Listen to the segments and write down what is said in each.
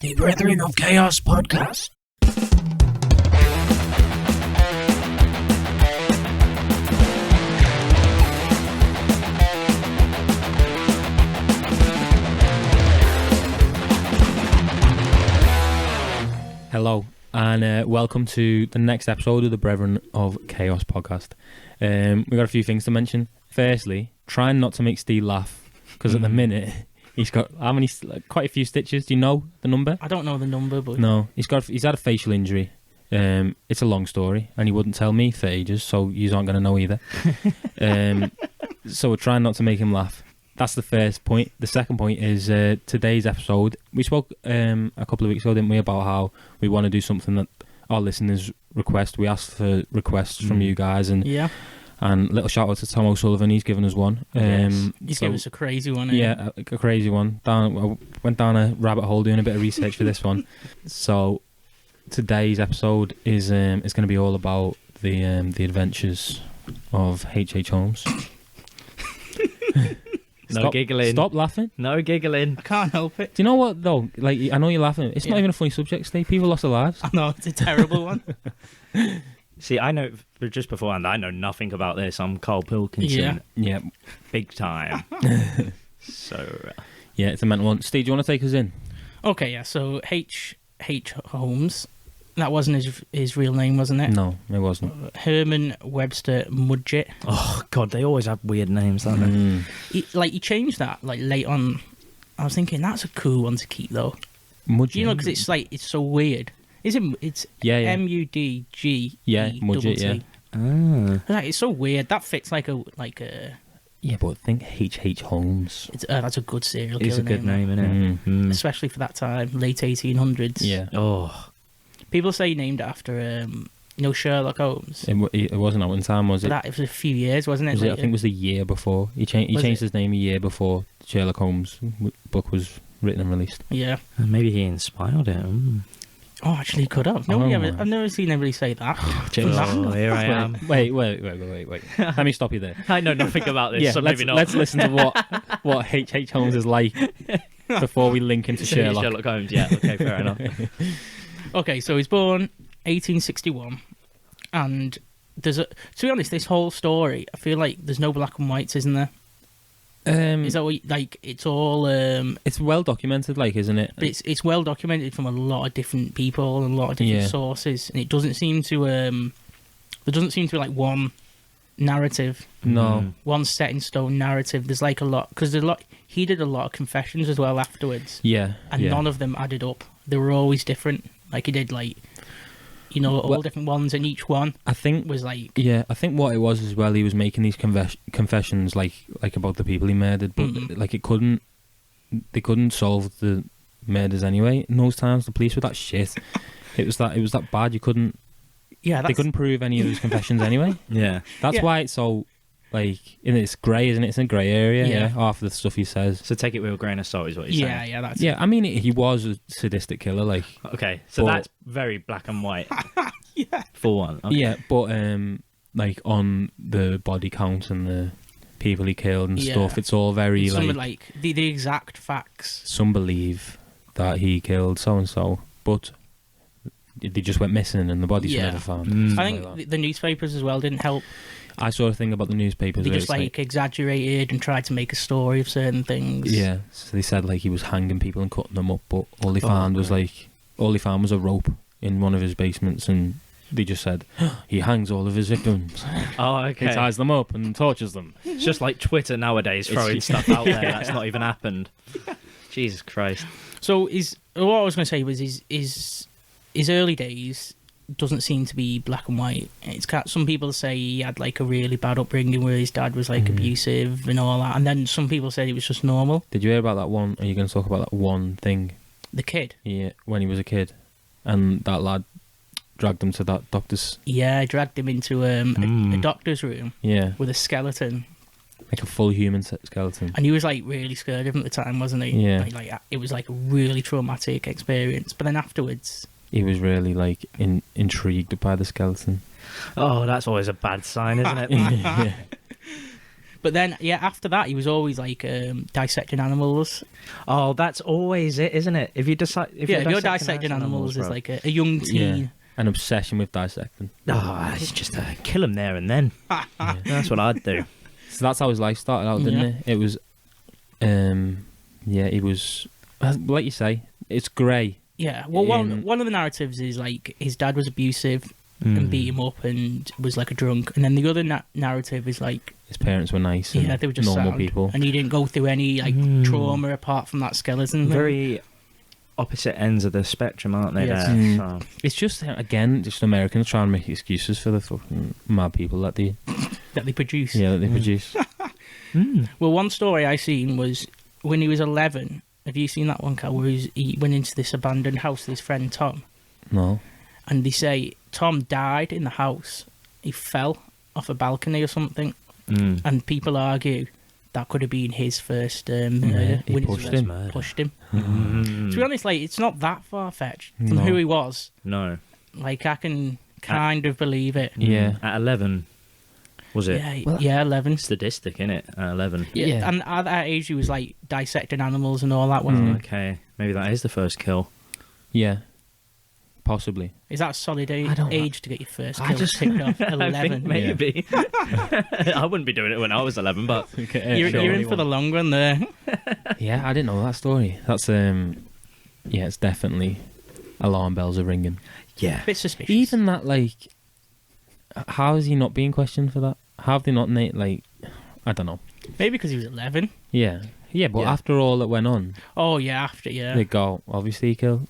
The Brethren of Chaos podcast. Hello, and welcome to the next episode of the Brethren of Chaos podcast. We've got a few things to mention. Firstly, trying not to make Steve laugh, because at the minute, he's got quite a few stitches. Do you know the number? I don't know the number, but... No, he's had a facial injury. It's a long story, and he wouldn't tell me for ages, so you aren't going to know either. So we're trying not to make him laugh. That's the first point. The second point is today's episode. We spoke a couple of weeks ago, didn't we, about how we want to do something that our listeners request. We asked for requests from you guys, and and little shout out to Tom O'Sullivan. He's given us one. He's given us a crazy one. Yeah, a crazy one. I went down a rabbit hole doing a bit of research for this one. So today's episode is going to be all about the adventures of H.H. Holmes. Giggling. Stop laughing. No giggling. I can't help it. Do you know what, though? Like, I know you're laughing. It's not even a funny subject, Steve. People lost their lives. I know, it's a terrible one. See, I know, just beforehand, I know nothing about this. I'm Carl Pilkinson. Yeah. Big time. So... Yeah, it's a mental one. Steve, do you want to take us in? Okay, yeah, so H. Holmes, that wasn't his real name, wasn't it? No, it wasn't. Herman Webster Mudgett. Oh, God, they always have weird names, don't they? He changed that, like, late on. I was thinking, that's a cool one to keep, though. Mudgett? You know, because it's so weird. Is it? It's M-U-D-G-E-T-T. Yeah, Mudgett, yeah. Ah. It's so weird. That fits like a... Yeah, but think H.H. Holmes. That's a good serial killer It's a good name, isn't it? Especially for that time, late 1800s. Yeah. Oh. People say he named it after, Sherlock Holmes. It wasn't at one time, was it? But it was a few years, wasn't it? I think it was the year before. He changed his name a year before Sherlock Holmes' book was written and released. Yeah. Maybe he inspired it. Oh, actually, he could have. I've never seen anybody say that. Oh, here I am. Wait. Let me stop you there. I know nothing about this, so maybe not. Let's listen to what H.H. Holmes is like before we link into Sherlock. Sherlock Holmes, yeah. Okay, fair enough. Okay, so he's born 1861, and to be honest, this whole story, I feel like there's no black and whites, isn't there? Is that what, it's all... it's well documented, isn't it? But it's well documented from a lot of different people and a lot of different sources, and it doesn't seem to... there doesn't seem to be, one narrative. No. One set in stone narrative. There's, a lot... Because he did a lot of confessions as well afterwards. Yeah. And none of them added up. They were always different. He did, all different ones, and each one I think was Yeah, I think what it was as well, he was making these confessions like about the people he murdered, but they couldn't solve the murders anyway. In those times, the police were that shit. It was that bad. You couldn't. Yeah, they couldn't prove any of his confessions anyway. Yeah, that's why it's so. It's grey, isn't it? It's in a grey area, yeah. Half of the stuff he says. So take it with a grain of salt is what you're saying. Yeah, that's... Yeah, I mean, he was a sadistic killer, Okay, so that's very black and white. Yeah. For one. Okay. Yeah, but, on the body count and the people he killed and stuff, it's all very, the exact facts. Some believe that he killed so-and-so, but they just went missing and the bodies were never found. I think the newspapers as well didn't help. I saw a thing about the newspapers. They just exaggerated and tried to make a story of certain things. Yeah, so they said he was hanging people and cutting them up, but all they found was a rope in one of his basements, and they just said he hangs all of his victims. Oh, okay. He ties them up and tortures them. It's just like Twitter nowadays, throwing stuff out there that's not even happened. Jesus Christ. So what I was going to say was his early days doesn't seem to be black and white. Some people say he had a really bad upbringing where his dad was abusive and all that, and then some people said he was just normal. Did you hear about that one? Are you going to talk about that one thing? The kid? Yeah, when he was a kid, and that lad dragged him to that doctor's... Yeah, dragged him into a doctor's room. Yeah. With a skeleton. Like a full human skeleton. And he was really scared of him at the time, wasn't he? Yeah. It was a really traumatic experience. But then afterwards... He was really intrigued by the skeleton. Oh, that's always a bad sign, isn't it? Yeah. But then, yeah, after that, he was always like dissecting animals. Oh, that's always it, isn't it? If you're dissecting animals as bro. like a young teen. An obsession with dissecting. Oh, it's just kill him there and then. That's what I'd do. So that's how his life started out, didn't it? It was, it was, like you say, it's grey. Yeah, well, one of the narratives is like his dad was abusive and beat him up and was like a drunk, and then the other narrative is like his parents were nice. And they were just normal sound, people, and he didn't go through any like trauma apart from that skeleton. Very opposite ends of the spectrum, aren't they? Yes. There? So. It's just again, just Americans trying to make excuses for the fucking mad people that they produce. Yeah, that they produce. Well, one story I seen was when he was 11. Have you seen that one, Cal? Where he went into this abandoned house with his friend Tom. No. And they say Tom died in the house. He fell off a balcony or something. And people argue that could have been his first murder. He pushed him. To be honest, like, it's not that far-fetched from who he was. No. Like, I can kind of believe it. Yeah. At 11, was it? Yeah, 11. Statistic, innit? At 11. Yeah. And at that age, he was, like, dissecting animals and all that, wasn't he? Okay. Maybe that is the first kill. Yeah. Possibly. Is that a solid age to get your first kill just ticked off? 11. I think maybe. I wouldn't be doing it when I was 11, but... You're in for the long run there. Yeah, I didn't know that story. That's, it's definitely alarm bells are ringing. Yeah. A bit suspicious. Even that, like, how is he not being questioned for that? How have they not, I don't know. Maybe because he was 11. Yeah. Yeah, but after all that went on... Oh, yeah, after, yeah. They go, obviously he killed.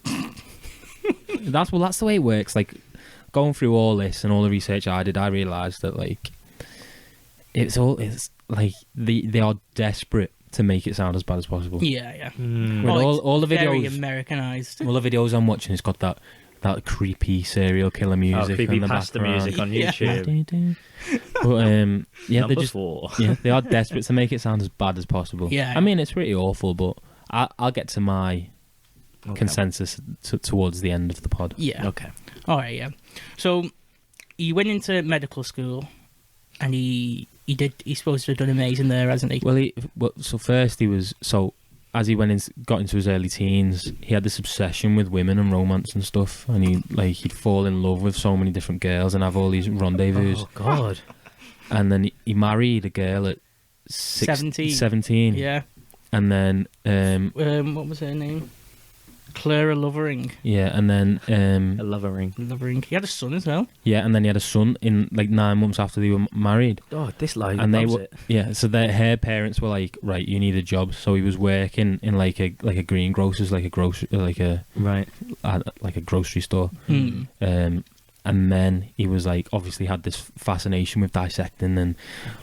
That's the way it works. Like, going through all this and all the research I did, I realised that, like, it's like they are desperate to make it sound as bad as possible. Yeah. All the very videos, Americanized. all the videos I'm watching, it's got that creepy serial killer music. Creepy in the pasta background. music on YouTube. But Number 4. they are desperate to make it sound as bad as possible. Yeah. I mean, it's pretty awful, but I'll get to my consensus towards the end of the pod. Yeah. Okay. All right, yeah. So he went into medical school and he's supposed to have done amazing there, hasn't he? So first as he got into his early teens, he had this obsession with women and romance and stuff, and he'd fall in love with so many different girls and have all these rendezvous. Oh God. And then he married a girl at 17. Yeah. And then what was her name? Clara Lovering. Yeah, and then A lovering. He had a son as well. Yeah, and then he had a son in like 9 months after they were married. Oh, this lie. And they were so her parents were like, right, you need a job. So he was working in like a greengrocer's, like a grocery store. And then he was like, obviously had this fascination with dissecting and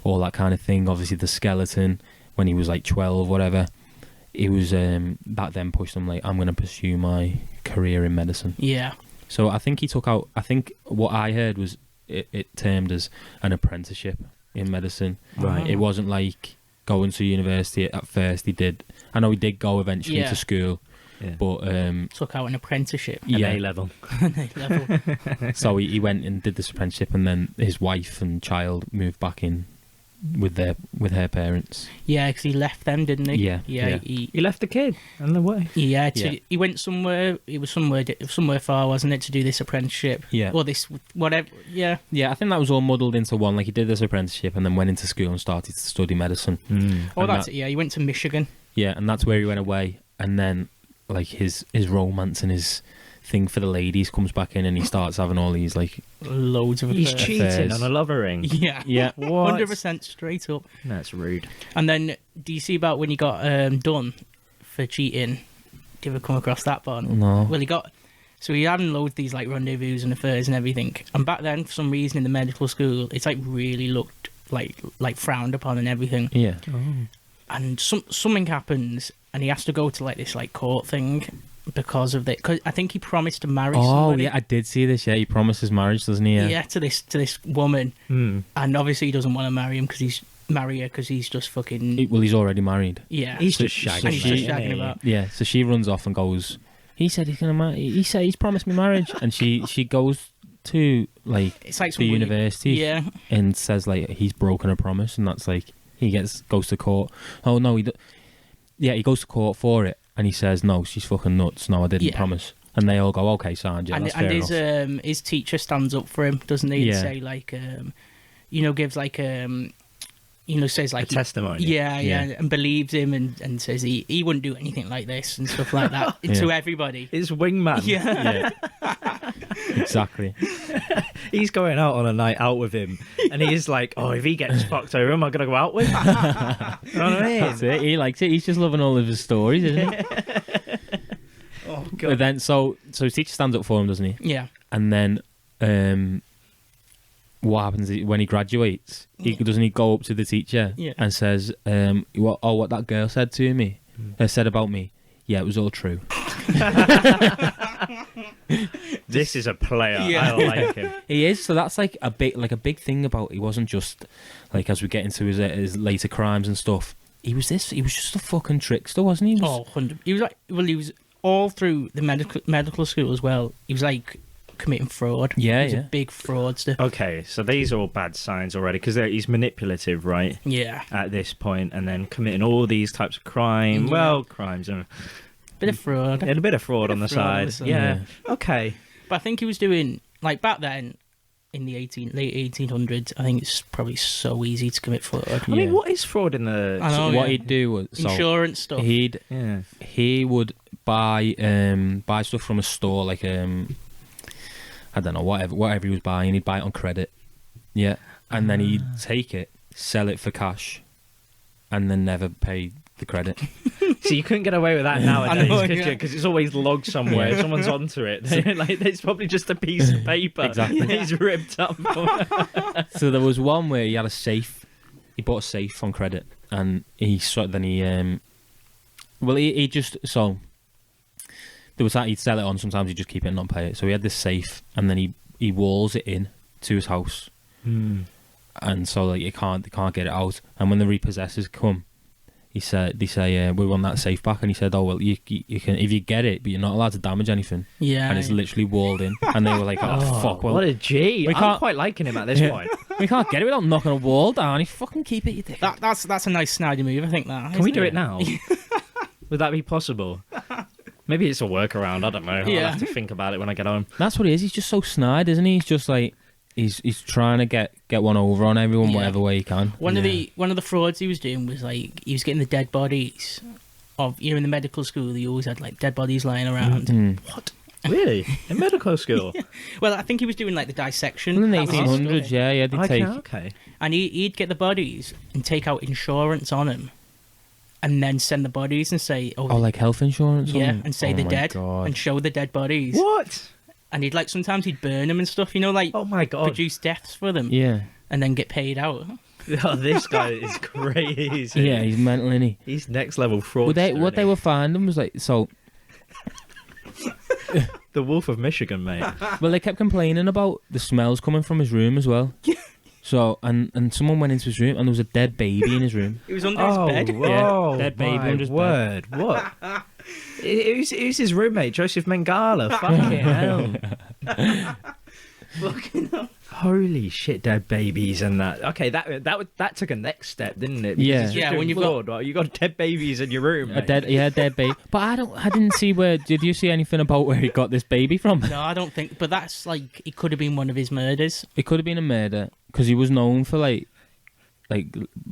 all that kind of thing. Obviously the skeleton when he was like 12, whatever. It was that then pushed him like, I'm going to pursue my career in medicine. Yeah. So I think he took out, I think what I heard was it termed as an apprenticeship in medicine. Right. It wasn't like going to university at first. He did go eventually to school, but took out an apprenticeship. An A-level. So he went and did this apprenticeship, and then his wife and child moved back in with her parents. Yeah, because he left them, didn't he? Yeah. He left the kid and the wife. Yeah, he went somewhere. It was somewhere far, wasn't it, to do this apprenticeship? Yeah. Or this whatever. Yeah. Yeah, I think that was all muddled into one. Like he did this apprenticeship and then went into school and started to study medicine. Oh, that's it. Yeah, he went to Michigan. Yeah, and that's where he went away. And then like his romance and his thing for the ladies comes back in, and he starts having all these like loads of He's affairs. cheating on a lovering. Yeah. What? 100% straight up. That's rude. And then, do you see about when he got done for cheating? Did you ever come across that part? No. Well, he having loads of these like rendezvous and affairs and everything. And back then, for some reason, in the medical school, it's like really looked like frowned upon and everything. Yeah. And something happens, and he has to go to like this like court thing because of that. Cause I think he promised to marry somebody. Yeah, I did see this. Yeah, he promises marriage, doesn't he? Yeah, to this woman, and obviously he doesn't want to marry her because he's just fucking. Well, he's already married. Yeah, he's just shagging. He's just shagging about. Yeah, so she runs off and goes. He said he's gonna marry. He said he's promised me marriage, and she goes to like it's like the university. Yeah, and says like he's broken a promise, and that's like he goes to court. Oh no, he goes to court for it, and he says, no, she's fucking nuts. No, I didn't promise. And they all go, okay, Sarge, yeah, that's fair enough. His teacher stands up for him, doesn't he? Yeah. And say like, gives like says like A testimony. Yeah, Yeah. and believes him and says he wouldn't do anything like this and stuff like that to everybody. His wingman. Yeah. Exactly. He's going out on a night out with him, and he's like, "Oh, if he gets fucked over, am I gonna go out with?" You know what I mean? That's it. He likes it. He's just loving all of his stories, isn't he? Oh But god. then, so his teacher stands up for him, doesn't he? Yeah. And then, what happens when he graduates? Doesn't he go up to the teacher and says, what that girl said to me, said about me? Yeah, it was all true. This is a player. Yeah. I like him. He is. So that's like a big thing about. He wasn't just like, as we get into his later crimes and stuff. He was just a fucking trickster, wasn't he? He was, 100. He was like, he was all through the medical school as well. He was like committing fraud. Yeah, he was a big fraudster. Okay, so these are all bad signs already because he's manipulative, right? Yeah. At this point, and then committing all these types of crime. Yeah. Well, crimes and Bit of fraud. a bit of fraud on the side. Yeah. Okay. But I think he was doing, like, back then, in the late 1800s, I think it's probably so easy to commit fraud. I mean, what is fraud in the? I know, what he'd do was insurance stuff. He would buy stuff from a store, like I don't know, whatever he was buying, he'd buy it on credit. Yeah. And then he'd take it, sell it for cash, and then never pay the credit. So you couldn't get away with that nowadays, know, could you? Because it's always logged somewhere. Yeah. Someone's onto it. Like, it's probably just a piece of paper. Exactly. He's ripped up. So there was one where he had a safe. He bought a safe on credit, and he just there was that he'd sell it on. Sometimes he'd just keep it and not pay it. So he had this safe, and then he walls it in to his house, and so like they can't get it out. And when the repossessors come, they say we want that safe back, and he said, oh well, you can if you get it, but you're not allowed to damage anything. Yeah. And it's literally walled in, and they were like, oh fuck, well what a G. we I'm can't- quite liking him at this point. we can't get it without knocking a wall down. You fucking keep it, you dick. That's a nice snidey move, I think. Can we do it now? Would that be possible? Maybe it's a workaround. I don't know. Yeah. I'll have to think about it when I get home. That's what he is. He's just so snide, isn't he? He's just like he's trying to get one over on everyone, whatever way he can. One of the frauds he was doing was like he was getting the dead bodies of in the medical school. They always had like dead bodies lying around. What? Really? In medical school? Well, I think he was doing like the dissection. In the That was his 1800s, study. yeah, they take. Okay. And he'd get the bodies and take out insurance on them, and then send the bodies and say, Oh, like health insurance. yeah, on and say oh they're my dead God. and show the dead bodies. What? And he'd like sometimes he'd burn them and stuff, like Oh my god. produce deaths for them, Yeah, and then get paid out. Oh, this guy is crazy. yeah, he's mental, isn't he? He's next level fraud. What they were finding was like so. The Wolf of Michigan, mate. Well, they kept complaining about the smells coming from his room as well. So and someone went into his room and there was a dead baby in his room. He was under his bed. Whoa, Yeah, dead baby my under his word. What? Who's his roommate? Joseph Mengele. Fucking hell. Fucking hell. Holy shit, dead babies and that. Okay, that took a next step, didn't it? Because Yeah. it's just Yeah, doing when you've fraud, right? You got dead babies in your room. A mate. dead baby. But I didn't see where. Did you see anything about where he got this baby from? No, I don't think. But that's like it could have been one of his murders. It could have been a murder because he was known for like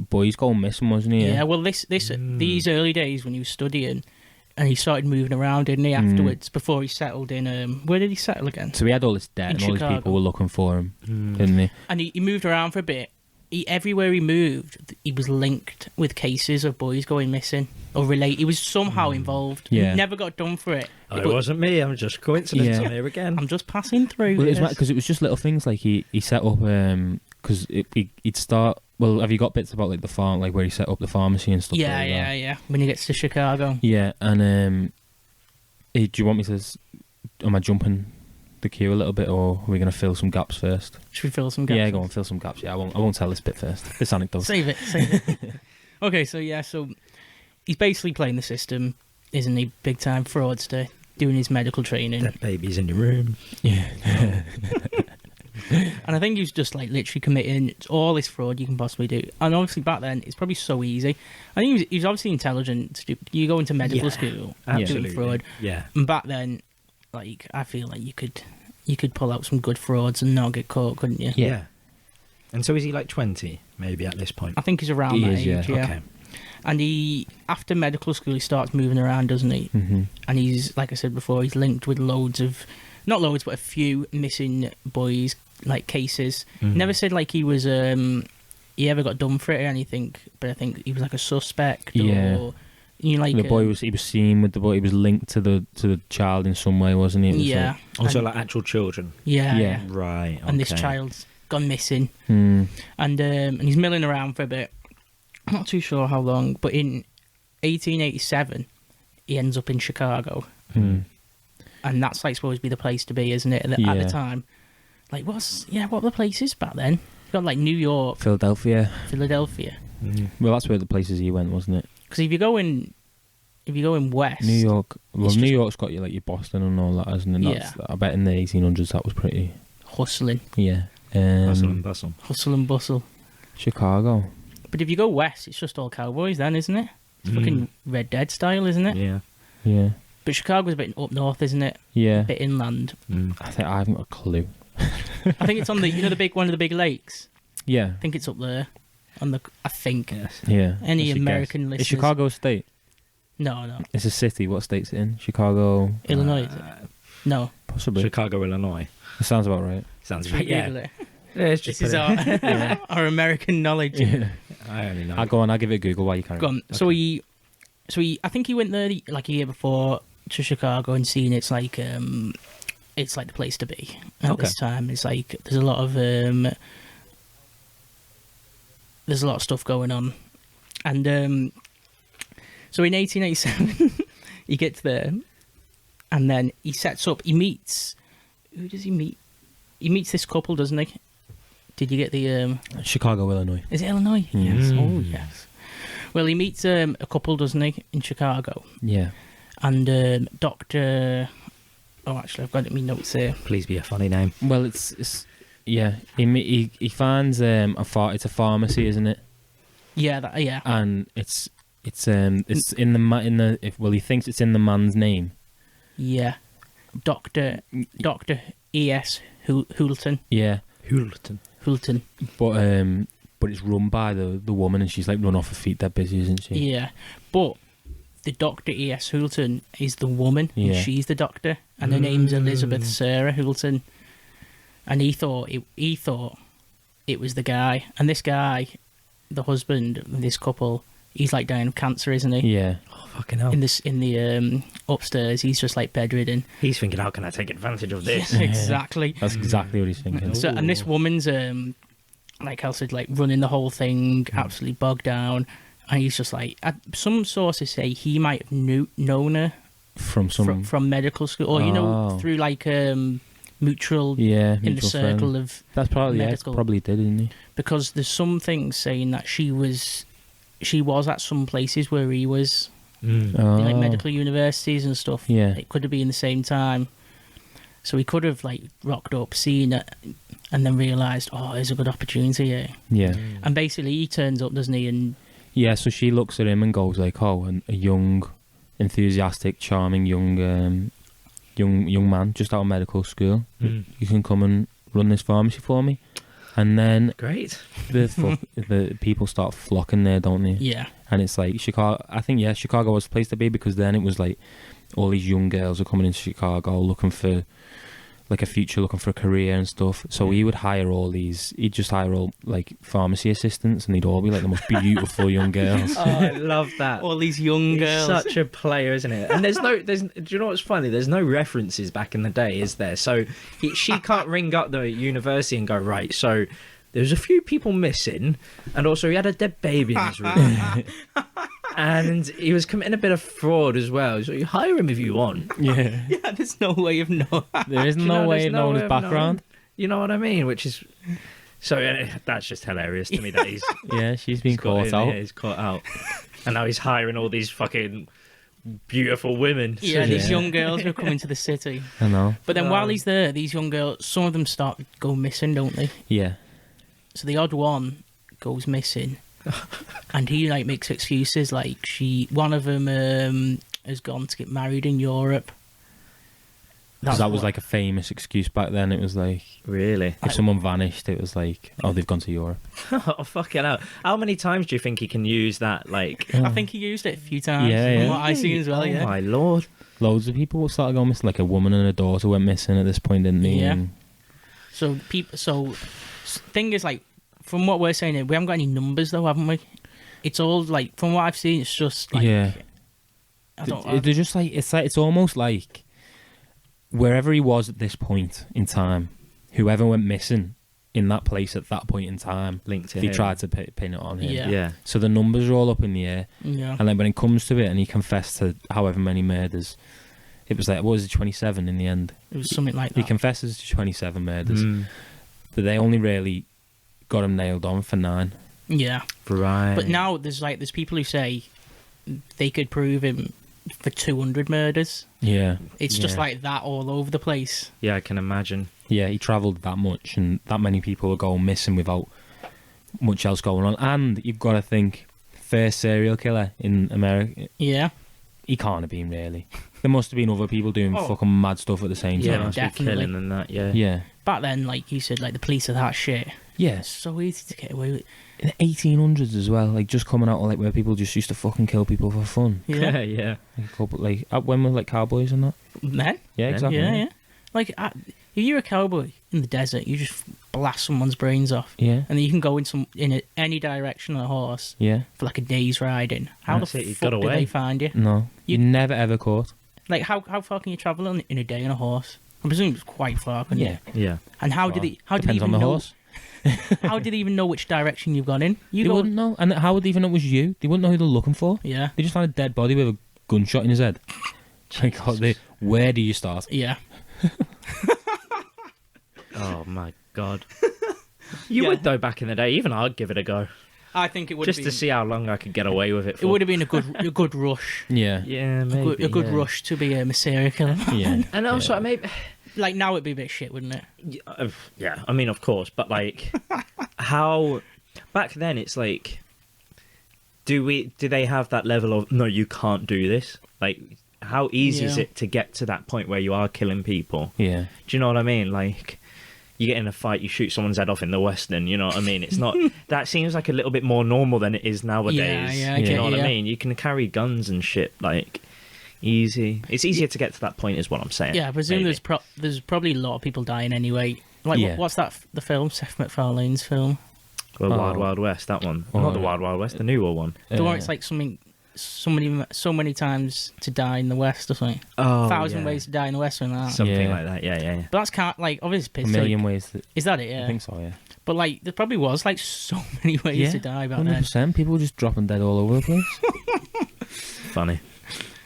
boys going missing, wasn't he? Yeah. Well, these early days when he was studying, and he started moving around, didn't he? Afterwards, before he settled in. Where did he settle again? So he had all this debt, In and all these Chicago. people were looking for him, didn't they? And he moved around for a bit. Everywhere he moved, he was linked with cases of boys going missing or relate. He was somehow involved. Yeah. He never got done for it. Oh, it But wasn't me. I'm just coincidence. Yeah. I'm here again. I'm just passing through. Well, this. because it was just little things like he set up because he'd start. Well, have you got bits about like the farm, like where he set up the pharmacy and stuff? Yeah, like that? yeah. When he gets to Chicago. Yeah, and do you want me to? Am I jumping the queue a little bit, or are we going to fill some gaps first? Should we fill some gaps? Yeah, go on, fill some gaps. Yeah, I won't tell this bit first. This anecdote. Save it. Okay, so he's basically playing the system, isn't he? Big time fraudster, doing his medical training. Dead babies in your room. Yeah. And I think he was just like literally committing all this fraud you can possibly do. And obviously back then it's probably so easy. I think he was obviously intelligent. You go into medical school doing fraud. Yeah. And back then, like, I feel like you could pull out some good frauds and not get caught, couldn't you? Yeah. And so is he like 20 maybe at this point? I think he's around He that is, age, yeah. Okay. And after medical school, he starts moving around, doesn't he? Mm-hmm. And he's, like I said before, he's linked with not loads, but a few missing boys, like, cases. Never said, like, he was, he ever got done for it or anything, but I think he was, like, a suspect. Yeah. Or, you know, like... The boy he was seen with the boy, he was linked to the child in some way, wasn't he? It was Yeah. like- Also, like actual children. Yeah. Yeah. Right. And this okay. child's gone missing. Hmm. And he's milling around for a bit. I'm not too sure how long, but in 1887, he ends up in Chicago. Hmm. And that's like supposed to be the place to be, isn't it? At Yeah. the time, like what were the places back then? You got like New York, Philadelphia. Philadelphia. Well, that's where the places he went, wasn't it? Because if you go in west, New York. Well, It's New just- York's got you like your Boston and all that, hasn't it? That's, I bet in the 1800s that was pretty. hustling, Yeah. Hustle and bustle. hustle and bustle. Chicago. But if you go west, it's just all cowboys, then, isn't it? It's fucking Red Dead style, isn't it? Yeah. Yeah. But Chicago's a bit up north, isn't it? Yeah. A bit inland. I haven't got a clue. I think it's on the one of the big lakes. Yeah. I think it's up there. I think. Yes. Yeah. Any I should American guess. listeners? Is Chicago a state? No. It's a city. What state's it in? Chicago. Illinois, is it? No. Possibly. Chicago, Illinois. It sounds about right. Sounds Should right. we Yeah. Google it? Yeah, it's This just is our American knowledge. Yeah. I only know. I'll go on. I'll give it a Google while you carry Go on. on. So he, I think he went there like a year before to Chicago and seen it's like the place to be at Okay. this time. It's like there's a lot of stuff going on, and so in 1887 he gets there, and then he sets up. He meets. Who does he meet? He meets this couple, doesn't he? Did you get the? Chicago, Illinois. Is it Illinois? Mm. Yes. Oh yes. Well, he meets a couple, doesn't he, in Chicago? Yeah. And Doctor. Oh, actually, I've got it in my notes here. Please be a funny name. Well, it's yeah. He finds it's a pharmacy, isn't it? Yeah, yeah. And it's in the he thinks it's in the man's name. Yeah. Doctor E.S. Hulton. Yeah. Hulton. But it's run by the woman, and she's like run off her feet. They're busy, isn't she? Yeah. But the Doctor E.S. Hulton is the woman, and Yeah. she's the doctor, and her name's Elizabeth Sarah Hulton. And he thought it was the guy, and this guy, the husband of this couple, he's like dying of cancer, isn't he? Yeah. Oh, fucking hell. In the upstairs, he's just like bedridden. He's thinking, how can I take advantage of this? Exactly. That's exactly what he's thinking. So, and this woman's like I said, like running the whole thing, absolutely bogged down. And he's just like, some sources say he might have known her From some. from medical school, or Oh. through like mutual Yeah. in the mutual circle friend. of That's probably medical. probably did, didn't he? because there's some things saying that she was at some places where he was, Oh. like medical universities and stuff. Yeah. It could have been the same time. So he could have like rocked up, seen it, and then realised, oh, there's a good opportunity here. Yeah. And basically, he turns up, doesn't he? And Yeah. So she looks at him and goes like, "Oh, a young, enthusiastic, charming young man just out of medical school. You can come and run this pharmacy for me." And then Great. the people start flocking there, don't they? yeah, And it's like Chicago. I think Chicago was the place to be, because then it was like all these young girls are coming into Chicago looking for like a future, looking for a career and stuff. So he'd just hire all like pharmacy assistants, and they'd all be like the most beautiful young girls. Oh, I love that. all these young He's girls. such a player, isn't it? And do you know what's funny? There's no references back in the day, is there? So she can't ring up the university and go, right, so there's a few people missing, and also he had a dead baby in his room. And he was committing a bit of fraud as well. So you hire him if you want. Yeah. Yeah, there's no way of knowing. There isn't Do you know, no way there's of knowing his way of knowing. background. You know what I mean? Which is... So that's just hilarious to me that he's... Yeah, she's been he's got caught in out. here, he's caught out. And now he's hiring all these fucking beautiful women. Yeah, these Yeah. young girls who are coming to the city. I know. But then while he's there, these young girls, some of them start to go missing, don't they? Yeah. So the odd one goes missing, and he like makes excuses like one of them has gone to get married in Europe. Because that was like a famous excuse back then. It was like, Really? if someone vanished, it was like, oh, they've gone to Europe. Oh, fucking hell. How many times do you think he can use that? Like, I think he used it a few times. Yeah, From yeah. what I see as well. oh Yeah. my lord. Loads of people started going missing. Like a woman and a daughter went missing at this point, didn't they? Yeah. And So thing is like, from what we're saying here, we haven't got any numbers though, haven't we? It's all like, from what I've seen, it's just like, yeah. I don't know. They're just like, it's almost like wherever he was at this point in time, whoever went missing in that place at that point in time, Linked to they him. tried to pin it on him. Yeah. Yeah. So the numbers are all up in the air. Yeah. And then when it comes to it, and he confessed to however many murders, it was like, what was it, 27 in the end? It was something like He that. confesses to 27 murders, Mm. but they only really got him nailed on for 9. Yeah. Right. But now there's people who say they could prove him for 200 murders. Yeah. It's just Yeah. like that all over the place. Yeah, I can imagine. Yeah, he travelled that much, and that many people are going missing without much else going on. And you've got to think, first serial killer in America, Yeah. he can't have been, really. There must have been other people doing Oh. fucking mad stuff at the same Yeah, time. must be definitely. killing and that, yeah. Yeah. Back then, like you said, like the police are that shit. Yeah. It's so easy to get away with. In the 1800s as well, like just coming out of like where people just used to fucking kill people for fun. Yeah. Yeah. Like, a couple, like when were like cowboys and that? Men? Yeah, Yeah, exactly. Yeah, yeah. Like, if you're a cowboy in the desert, you just blast someone's brains off. Yeah. And then you can go in any direction on a horse Yeah. for like a day's riding. How That's the it, you fuck got do away. they find you? No. You- You're never ever caught. Like, how far can you travel in a day on a horse? I presume it's quite far, couldn't Yeah. you? Yeah. And how did Well, they? How did they depends even on the know? horse. How did they even know which direction you've gone in? You They go. wouldn't know. And how would they even know it was you? They wouldn't know who they're looking for. Yeah. They just found a dead body with a gunshot in his head. Like, where do you start? Yeah. Oh my god. You Yeah. would though back in the day. Even I'd give it a go, I think it would just have to been. see how long I could get away with it. It For. would have been a good rush. Yeah. Yeah, A maybe. good yeah. rush to be a serial killer. Yeah. And also, Yeah. maybe. Like now it'd be a bit shit, wouldn't it? Yeah, I mean, of course, but like, how back then it's like, do they have that level of no, you can't do this? Like, how easy is Yeah. it to get to that point where you are killing people? Yeah. Do you know what I mean? Like, you get in a fight, you shoot someone's head off in the Western. You know what I mean? It's not that seems like a little bit more normal than it is nowadays. Yeah, I Do you get know what you, I yeah. mean? You can carry guns and shit like easy. It's easier to get to that point, is what I'm saying. Yeah, I presume maybe. there's probably a lot of people dying anyway. Like Yeah. what's that? The film Seth MacFarlane's film. Well, Oh. Wild Wild West, that one. Oh, Not the yeah. Wild Wild West, the newer one. The one it's like something. So many times to die in the West or something. Oh, 1,000 ways to die in the West or something like that. Something Yeah. like that, yeah. But that's kind of, like obviously a piss million take. ways. Is that it? Yeah. I think so, yeah. But like there probably was like so many ways Yeah, to die back then. 100%. People were just dropping dead all over the place. Funny.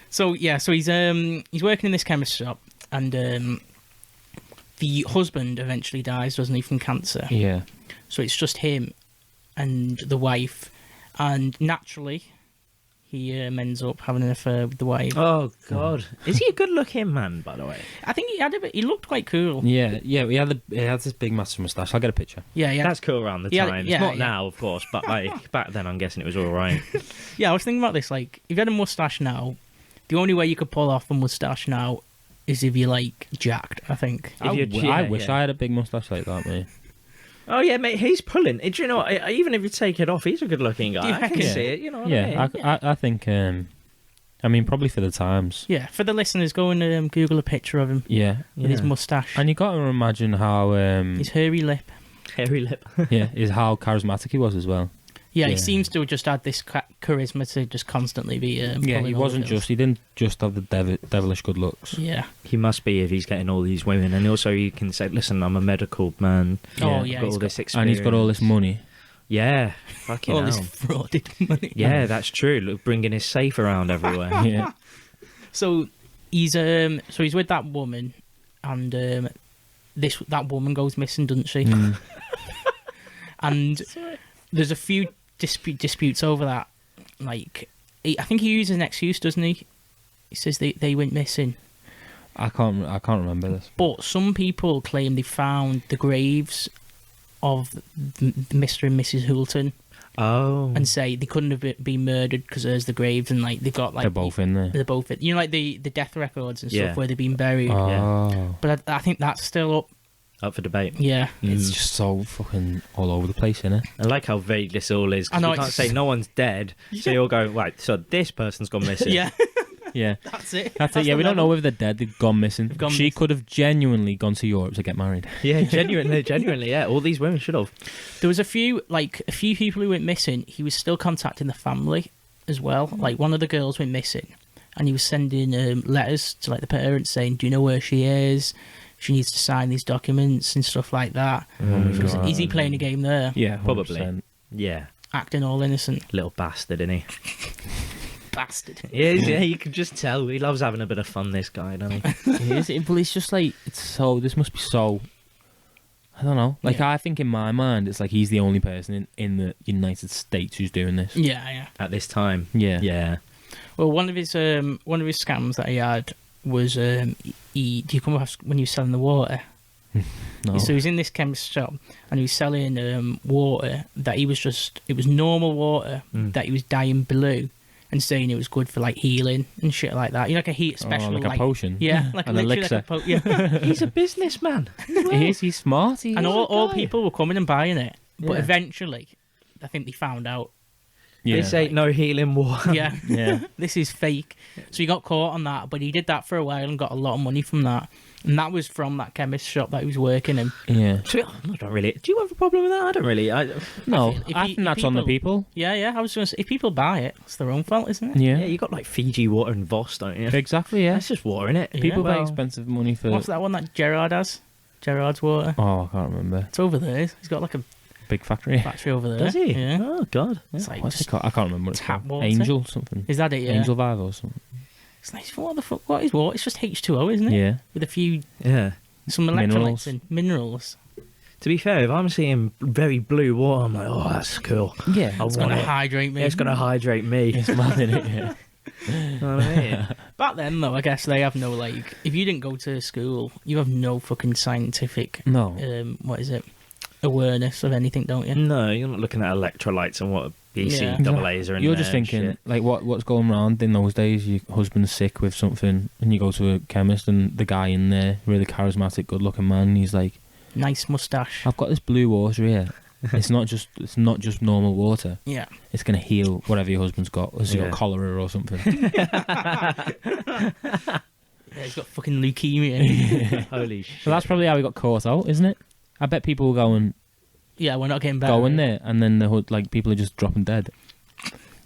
So yeah, so he's working in this chemist shop, and the husband eventually dies, doesn't he, from cancer? Yeah. So it's just him and the wife, and naturally, he ends up having an affair with the wife. Oh, God. Is he a good-looking man, by the way? I think he looked quite cool. Yeah, yeah. He had this big massive moustache. I'll get a picture. Yeah, yeah. That's cool around the Yeah, time. yeah, it's not yeah. now, of course, but like back then, I'm guessing it was all right. Yeah, I was thinking about this. Like, if you had a mustache now, the only way you could pull off a mustache now is if you're like jacked. I think. If you're- I yeah, wish yeah. I had a big moustache like that, mate. Oh yeah, mate, he's pulling. Do you know what? Even if you take it off, he's a good-looking guy. Do you I can reckon? see it. You know what I mean? Yeah, I think. I mean, probably for the times. Yeah, for the listeners, go and Google a picture of him Yeah, with his Yeah. mustache, and you got to imagine how his hairy lip. Hairy lip. is how charismatic he was as well. Yeah, he Yeah. seems to have just had this charisma to just constantly be. Yeah, pulling he all wasn't the girls. just. He didn't just have the devilish good looks. Yeah. He must be if he's getting all these women, and also you can say, "Listen, I'm a medical man. Oh, Yeah. yeah, I've got he's all got- this experience, And he's got all this money. Yeah, fucking All hell. this frauded money. Yeah, that's true. Look, bringing his safe around everywhere. Yeah, So he's with that woman, and that woman goes missing, doesn't she? Mm. And there's a few disputes over that. Like, I think he uses an excuse, doesn't he? It says they went missing. I can't remember this. But some people claim they found the graves of Mr. and Mrs. Hulton Oh. and say they couldn't have been murdered because there's the graves and like they've got like They're both in there. They're both in, you know, like the death records and stuff Yeah. where they've been buried. Oh. But I think that's still Up for debate. Yeah. It's just so fucking all over the place, isn't it? I like how vague this all is. 'Cause I know, we can't it's- say no one's dead. So you'll go, right, so this person's gone missing. Yeah. Yeah. That's it. That's it. Yeah, the we don't know level. whether they're dead. They've gone missing. gone She missing. could have genuinely gone to Europe to get married. Yeah, genuinely, yeah. All these women should have. There was a few people who went missing. He was still contacting the family as well. Like one of the girls went missing, and he was sending letters to like the parents saying, "Do you know where she is? She needs to sign these documents and stuff like that." Because is he playing a game there, Yeah, Probably. 100%. Yeah. acting all innocent? Little bastard, isn't he? Bastard. Yeah, you can just tell. He loves having a bit of fun, this guy, doesn't he? It is, but it's just like it's so. This must be so. I don't know. Like Yeah. I think in my mind, it's like he's the only person in the United States who's doing this. Yeah. At this time. Yeah. Yeah. Well, one of his scams that he had was do you come across when he was selling the water? No. So he was in this chemist shop and he was selling water that it was normal water that he was dyeing blue and saying it was good for like healing and shit like that. You know, like a heat special, like a potion. Yeah, like An literally elixir. Like yeah. He's a businessman. He's smart. And all people were coming and buying it, but Yeah. eventually, I think they found out. Yeah. They say no healing water. Yeah, Yeah. this is fake. So he got caught on that, but he did that for a while and got a lot of money from that. And that was from that chemist shop that he was working in. Yeah. So, I don't really. Do you have a problem with that? I don't really. No, if I you- think that's on the people. Yeah. I was going to say, if people buy it, it's their own fault, isn't it? Yeah. Yeah, you got like Fiji water and Voss, don't you? Exactly. Yeah. That's just water, innit? Yeah. People pay Well, expensive money for. What's that one that Gerard has? Gerard's water. Oh, I can't remember. It's over there. He's got like a Big factory. factory over there. Does he? Yeah. Oh God. It's like What's it just, called? I can't remember what it's tap called. water. Angel something. is that it? Yeah. Angel Vibe or something. It's like, what the fuck? What is water? It's just H2O, isn't it? Yeah. With a few Yeah. some Minerals. electrolytes and minerals. To be fair, if I'm seeing very blue water, I'm like, oh, that's cool. Yeah. I It's want gonna it. hydrate me. It's gonna hydrate me. It's mad, innit? Yeah. You know what I mean? Back then, though, I guess they have no like. If you didn't go to school, you have no fucking scientific. No. What is it? Awareness of anything, don't you? No, you're not looking at electrolytes and what BCAAs are in You're there just and thinking, shit. like, what's going around in those days? Your husband's sick with something, and you go to a chemist, and the guy in there, really charismatic, good-looking man, and he's like, Nice mustache. "I've got this blue water here. It's not just normal water. Yeah. It's gonna heal whatever your husband's got. Has he Yeah. got cholera or something?" Yeah, he's got fucking leukemia. Holy shit. So that's probably how he got caught out, isn't it? I bet people were going Yeah, we're not getting better. there, and then like people are just dropping dead.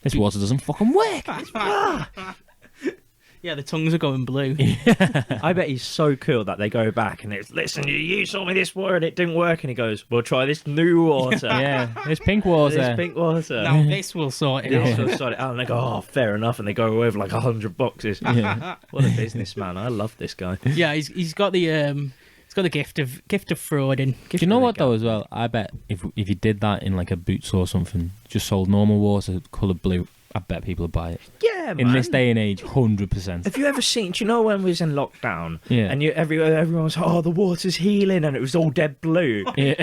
This water doesn't fucking work. Yeah, the tongues are going blue. I bet he's so cool that they go back and it's, listen, you sold me this water and it didn't work. And he goes, we'll try this new water. Yeah, it's pink water. This pink water. Now this will sort it This out. will sort it out. And they go, oh, fair enough. And they go away with like 100 boxes. Yeah. What a businessman. I love this guy. Yeah, he's got the gift of frauding. Do you know what though as well? I bet if you did that in like a Boots or something, just sold normal water coloured blue, I bet people would buy it. Yeah, man. In this day and age, 100%. Have you ever seen? Do you know when we was in lockdown? Yeah. And everyone was, oh, the water's healing, and it was all dead blue. Yeah.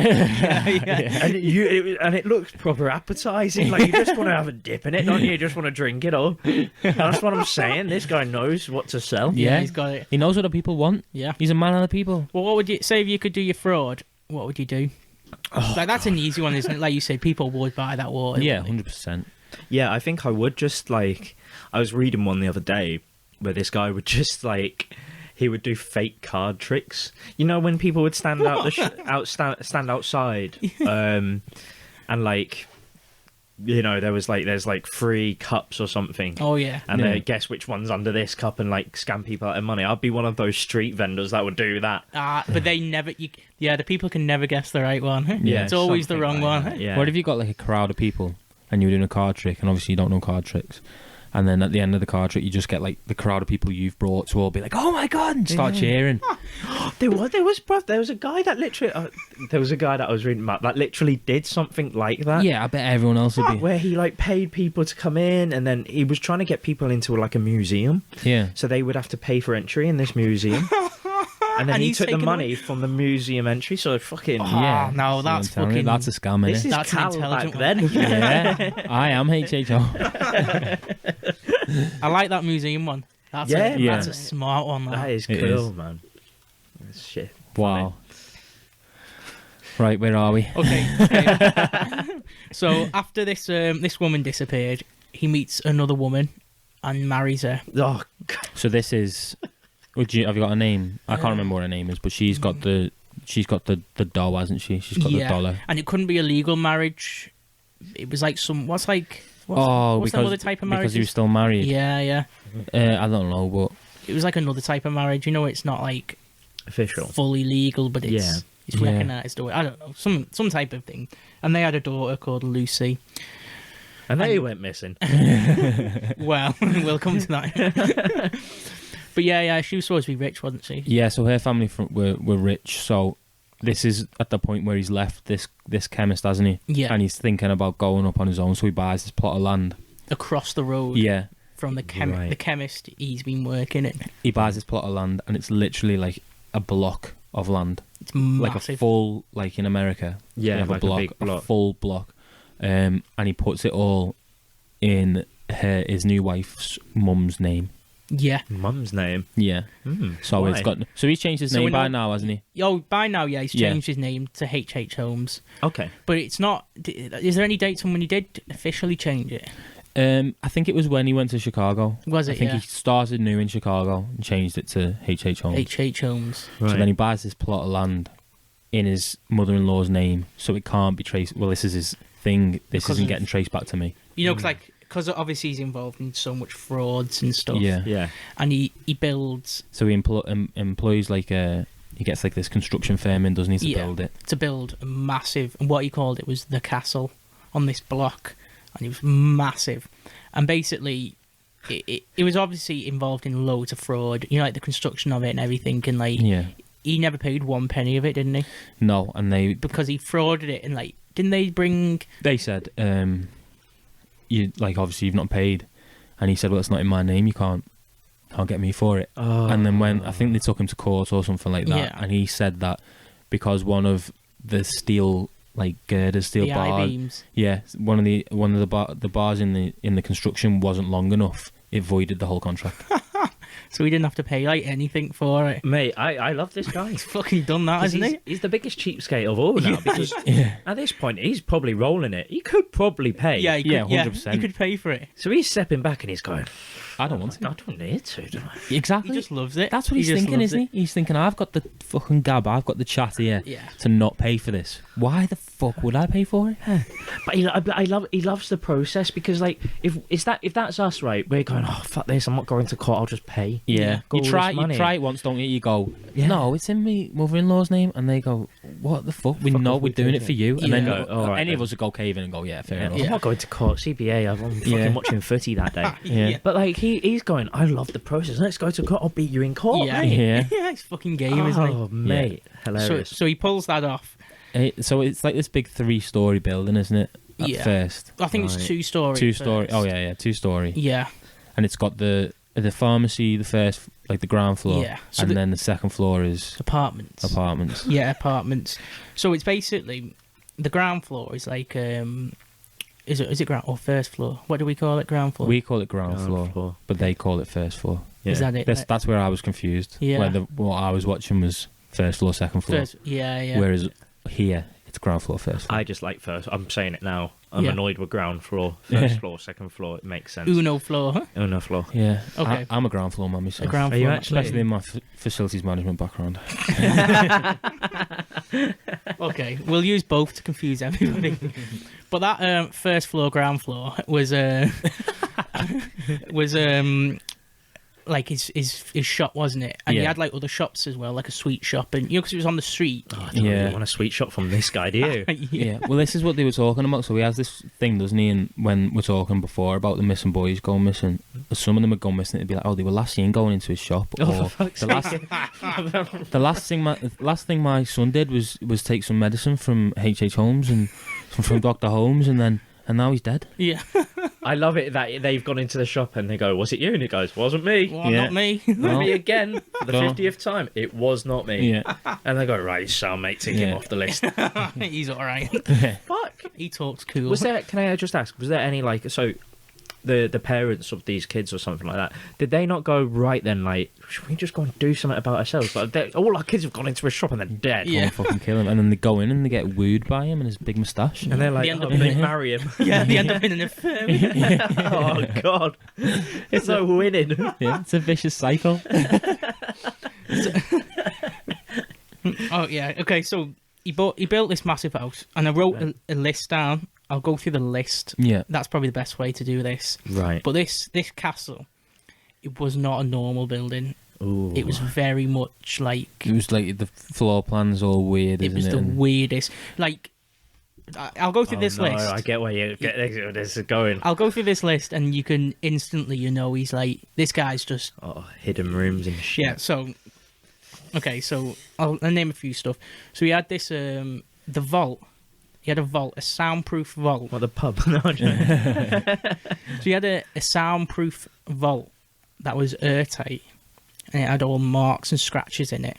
And it looks proper appetising. Like you just want to have a dip in it, don't you? You just want to drink it all. That's what I'm saying. This guy knows what to sell. Yeah. He's got it. He knows what the people want. Yeah. He's a man of the people. Well, what would you say if you could do your fraud? What would you do? Like that's an easy one, isn't it? Like you said, people would buy that water. Yeah, wouldn't 100%. Yeah, I think I would just like. I was reading one the other day where this guy would just like. He would do fake card tricks. You know when people would stand stand outside, and like, you know, there's like 3 cups or something. they? Oh yeah. And Yeah. they guess which one's under this cup and like scam people out of money. I'd be one of those street vendors that would do that. But they never. The people can never guess the right one. Yeah, it's always the something wrong like one. that, Yeah. What if you got like a crowd of people and you were doing a card trick and obviously you don't know card tricks And then at the end of the car trip, you just get like the crowd of people you've brought to all be like, "Oh my god!" and start cheering. There was a guy that literally I was reading about that literally did something like that. Yeah, I bet everyone else would be. Where he like paid people to come in, and then he was trying to get people into like a museum. Yeah. So they would have to pay for entry in this museum. And then And he he's took the taken money from the museum entry. So fucking Yeah. no, So that's I'm telling you, fucking- that's a scam, This innit? is That's an Cal intelligent back then. Yeah, I am HHO. I like that museum one. That's Yeah, that's man. a smart one. That is It cool, is. man. That's shit. Wow. Right, where are we? Okay. So after this woman disappeared, he meets another woman and marries her. Oh, So this is. Have you got a name? I can't remember what her name is, but she's got the dough, hasn't she? She's got the dollar. And it couldn't be a legal marriage. It was like what's Because another type of marriage? because he was still married. Yeah. I don't know, but It was like another type of marriage. You know, it's not like official. fully legal, but it's Yeah. it's Yeah. recognised. Or I don't know, some type of thing. And they had a daughter called Lucy. And they went missing. Well, we'll come to that. But yeah, she was supposed to be rich, wasn't she? yeah. So her family were rich. So this is at the point where he's left this chemist, hasn't he? Yeah. And he's thinking about going up on his own. So he buys this plot of land. Across the road Yeah. from the Right. the chemist he's been working in. He buys this plot of land, and it's literally like a block of land, It's like a massive. full, like in America. Yeah, you have like a big block. full block, and he puts it all in his new wife's mum's name. Yeah. Mum's name. Yeah, so Why? it's got. So he's changed his So name we're by not- now, hasn't he? Oh, by now, yeah, he's Yeah. changed his name to H.H. Holmes. Okay. But it's not. Is there any dates on when he did officially change it? I think it was when he went to Chicago. Was it? I think Yeah. he started new in Chicago and changed it to H.H. Holmes. H.H. Holmes. So then he buys this plot of land in his mother-in-law's name, so it can't be traced. Well, this is his thing. This Because isn't of- getting traced back to me. You know, because obviously he's involved in so much frauds and stuff. Yeah. Yeah. And he builds So he employs like he gets like this construction firm in, doesn't he, to Yeah. build it? to build a massive, and what he called it was the castle on this block, and it was massive. And basically, it was obviously involved in loads of fraud. You know, like the construction of it and everything. And like, Yeah. he never paid one penny of it, didn't he? No, and Because he frauded it, and like, didn't they bring? they said, you like obviously you've not paid, and he said, well, it's not in my name. You can't get me for it. Oh. And then when I think they took him to court or something like that, Yeah. and he said that because one of the steel like girders, steel The bars, I-beams. yeah, one of the bars in the construction wasn't long enough. It voided the whole contract. So he didn't have to pay like anything for it. Mate, I love this guy. He's fucking done that, 'Cause hasn't he? he's the biggest cheapskate of all now, because Yeah. at this point he's probably rolling it. He could probably pay. Yeah, he could, Yeah, yeah, 100%. he could pay for it. So he's stepping back and he's going, I don't want to. I don't need to, do I? Exactly. He just loves it. That's what He he's just thinking, loves isn't it. he? He's thinking, I've got the fucking gab, I've got the chat here Yeah. to not pay for this. Why the fuck would I pay for it? But he loves the process, because like if that's us, right, we're going, oh fuck this, I'm not going to court, I'll just pay. Yeah. Got You all try this money. it once, don't you? You go, Yeah. no, it's in me mother-in-law's name, and they go, what the fuck? We Fuck know off, we're we doing take it for it. you, and Yeah. then Go, all right any of then. us would go cave in and go, yeah, fair Yeah, enough. I'm not going to court, CBA, I'm fucking Yeah. watching footy that day. Yeah. But like he's going, I love the process, let's go to court, I'll beat you in court, Yeah. mate. Yeah. Yeah, it's fucking game, isn't Oh mate, he? hilarious. So he pulls that off. So it's like this big 3-story building, isn't it? At Yeah. first, I think Right. it's 2-story. 2-story. first. Oh yeah, 2-story. Yeah. And it's got the pharmacy, the first, like the ground floor, Yeah. So and the- then the second floor is Apartments. apartments. Yeah, apartments. So it's basically the ground floor is like is it ground or first floor? What do we call it? Ground floor. We call it ground floor, but they call it first floor. Yeah. Is that it? That's where I was confused. Yeah. Where what I was watching was first floor, second floor. First, yeah. Whereas here, it's ground floor, first floor. I just like first. I'm saying it now. I'm Yeah. annoyed with ground floor, Yeah. first floor, second floor. It makes sense. Uno floor, huh? Uno floor. Yeah. Okay. I'm a ground floor man A myself. ground Are you floor. actually? Especially in my facilities management background. Okay, we'll use both to confuse everybody. But that first floor, ground floor was like his shop, wasn't it? And he Yeah. had like other shops as well, like a sweet shop, and because it was on the street. Oh, I don't really want a sweet shop from this guy, do you? Yeah, well, this is what they were talking about. So he has this thing, doesn't he? And when we're talking before about the missing boys going missing, some of them had gone missing. It'd be like, oh, they were last seen going into his shop. Oh, Or for fuck's the sake. last thing my son did was take some medicine from Holmes and from Dr. Holmes, and now he's dead. Yeah. I love it that they've gone into the shop and they go, "Was it you?" And he goes, "Wasn't me." Well, Yeah. not me. Not No. me again for the No. 50th time. It was not me. Yeah, And they go, "Right, so mate, take him Yeah. off the list." He's all right. Fuck. He talks cool. Was there? Can I just ask? Was there any like so? The parents of these kids or something like that, did they not go right then? Like, should we just go and do something about ourselves? Like, all our kids have gone into a shop and they're dead. Yeah. Can't fucking kill him. And then they go in and they get wooed by him and his big moustache. And they're like, They end oh, up- they marry him. Yeah, they end up in an infirmary. Oh god, it's no winning. Yeah, it's a vicious cycle. Oh yeah. Okay, so he built this massive house, and I wrote a list down. I'll go through the list. Yeah, That's probably the best way to do this. Right. But this castle, it was not a normal building. Ooh. It was very much like it was like the floor plans all weird. it Isn't was it? the And- weirdest. Like, I'll go through this no, list. I get where you get this is going. I'll go through this list, and you can instantly, he's like, this guy's just Oh, hidden rooms and shit. yeah. So, okay, so I'll name a few stuff. So he had this the vault. He had a vault, a soundproof vault. What the pub? No, I'm joking. So he had a soundproof vault that was airtight, and it had all marks and scratches in it.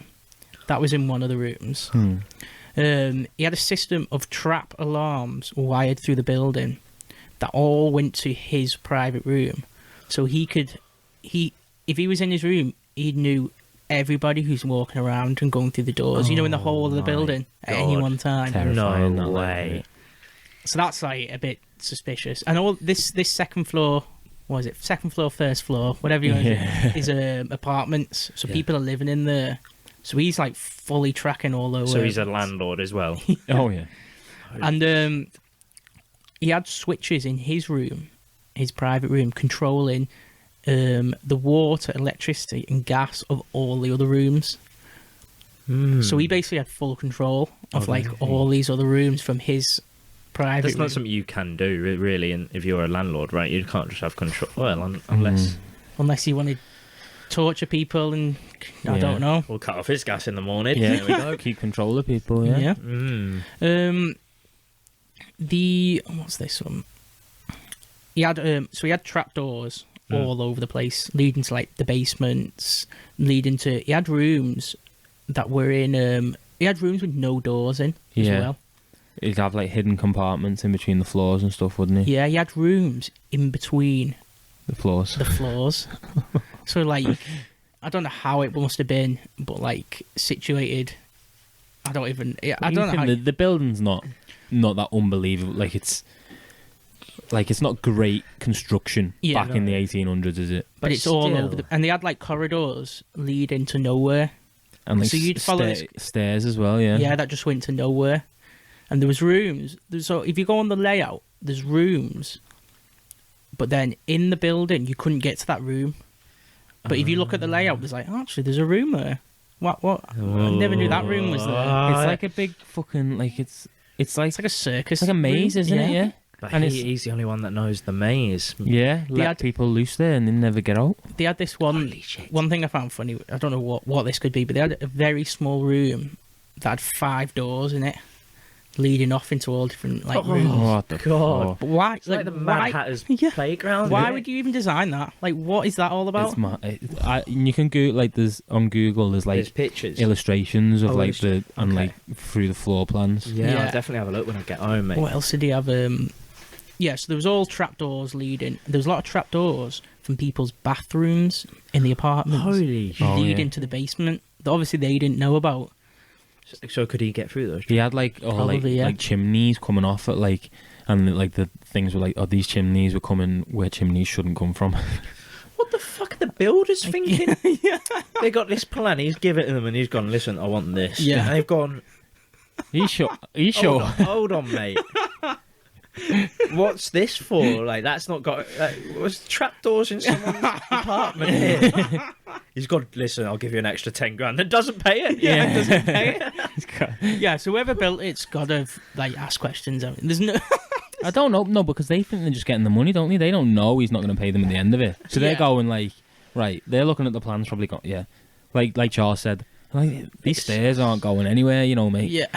That was in one of the rooms. He had a system of trap alarms wired through the building that all went to his private room. So if he was in his room, he knew everybody who's walking around and going through the doors, in the whole of the my building at any God. one time. Terrifying, No that, like, way. So that's like a bit suspicious. And all this second floor, what is it? Second floor, first floor, whatever you want to Yeah. is apartments. So Yeah. people are living in there. So he's like fully tracking all those. So he's a landlord as well. Oh yeah. And he had switches in his room, his private room, controlling the water, electricity, and gas of all the other rooms. So he basically had full control of Oh, like really? all these other rooms from his private That's room. not something you can do, really. And if you're a landlord, right, you can't just have control. Well, unless Unless he wanted to torture people and I Yeah. don't know. we'll cut off his gas in the morning. Yeah, There we go. keep control of people. Yeah. Yeah. Mm. What's this one? He had he had trapdoors all over the place, leading to like the basements, he had rooms that were in he had rooms with no doors in as Yeah. well. He'd have like hidden compartments in between the floors and stuff, wouldn't he? Yeah, he had rooms in between The floors. the floors. So like I don't know how it must have been, but like situated I don't know how the building's not that unbelievable. Like it's not great construction Yeah. back in the 1800s, is it? but it's all over and they had like corridors leading to nowhere. And like So you'd follow stairs as well. Yeah. Yeah, that just went to nowhere. And there was rooms. So if you go on the layout, there's rooms. But then in the building, you couldn't get to that room. But if you look at the layout, there's like, oh, actually, there's a room there. What? I never knew that room was there. It's like a big fucking it's like It's like a circus. it's like a maze, room. isn't it? Yeah. But And he's the only one that knows the maze. Yeah. They Let had- people loose there and they never get out. They had this one. Holy shit. One thing I found funny. I don't know what this could be, but they had a very small room that had 5 doors in it, leading off into all different like rooms. What the God. fuck? But why? It's like the Mad Hatter's Yeah. playground. Why isn't would it? you even design that? Like, what is that all about? It's you can go like there's on Google. There's like There's pictures. illustrations of Oh, like the and okay. like through the floor plans. Yeah, Yeah. I'll definitely have a look when I get home, mate. What else did he have? Yeah, so there was all trapdoors leading. There was a lot of trapdoors from people's bathrooms in the apartments Holy shit. Oh, leading yeah. to the basement that obviously they didn't know about. So could he get through those? He had like Probably, yeah. like chimneys coming off at like, and like the things were like, oh, these chimneys were coming where chimneys shouldn't come from. What the fuck are the builders thinking? They got this plan, he's given it to them and he's gone, listen, I want this. Yeah. And they've gone, Are you sure? Are you hold sure? on, hold on, mate. What's this for? Like, that's not got. What's trapdoors in someone's apartment here? He's got. Listen, I'll give you an extra 10 grand. That doesn't pay it. Yeah. Doesn't pay it. Yeah, so whoever built it's got to like ask questions. I mean, there's no. I don't know, no, because they think they're just getting the money, don't they? They don't know he's not going to pay them at the end of it. So they're Yeah. going like, right, they're looking at the plans, probably got, yeah. Like Charles said, like, these stairs aren't going anywhere, you know, mate. Yeah.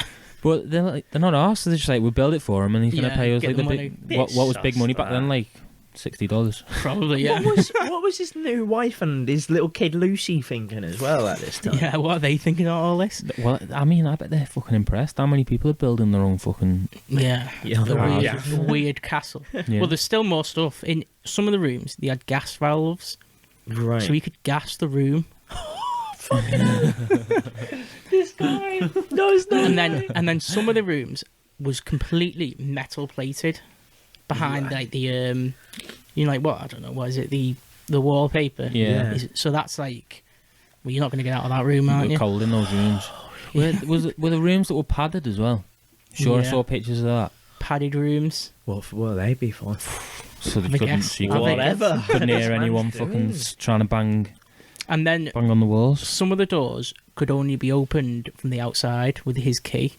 But they're like, they're not asked, they're just like, we'll build it for him and he's going to Yeah, pay us get like the the money. big, what was big money back Sus then, like $60. Probably, yeah. What was his new wife and his little kid Lucy thinking as well at this time? Yeah, what are they thinking of all this? Well, I mean, I bet they're fucking impressed. How many people are building their own fucking... Yeah. Yeah, The wow. weird, weird castle. Yeah. Well, there's still more stuff. In some of the rooms, they had gas valves, Right. so you could gas the room. This guy knows that. And then some of the rooms was completely metal plated behind like the you know, like what, I don't know, what is it, the wallpaper. Yeah. So that's like, well, you're not going to get out of that room, aren't It you? was cold in those rooms. Were the rooms that were padded as well? Sure, I Yeah. saw pictures of that. Padded rooms. What will they be for? So they I couldn't, guess. so you I think- Whatever. couldn't hear This anyone man's fucking doing. trying to bang And then on the walls. some of the doors could only be opened from the outside with his key.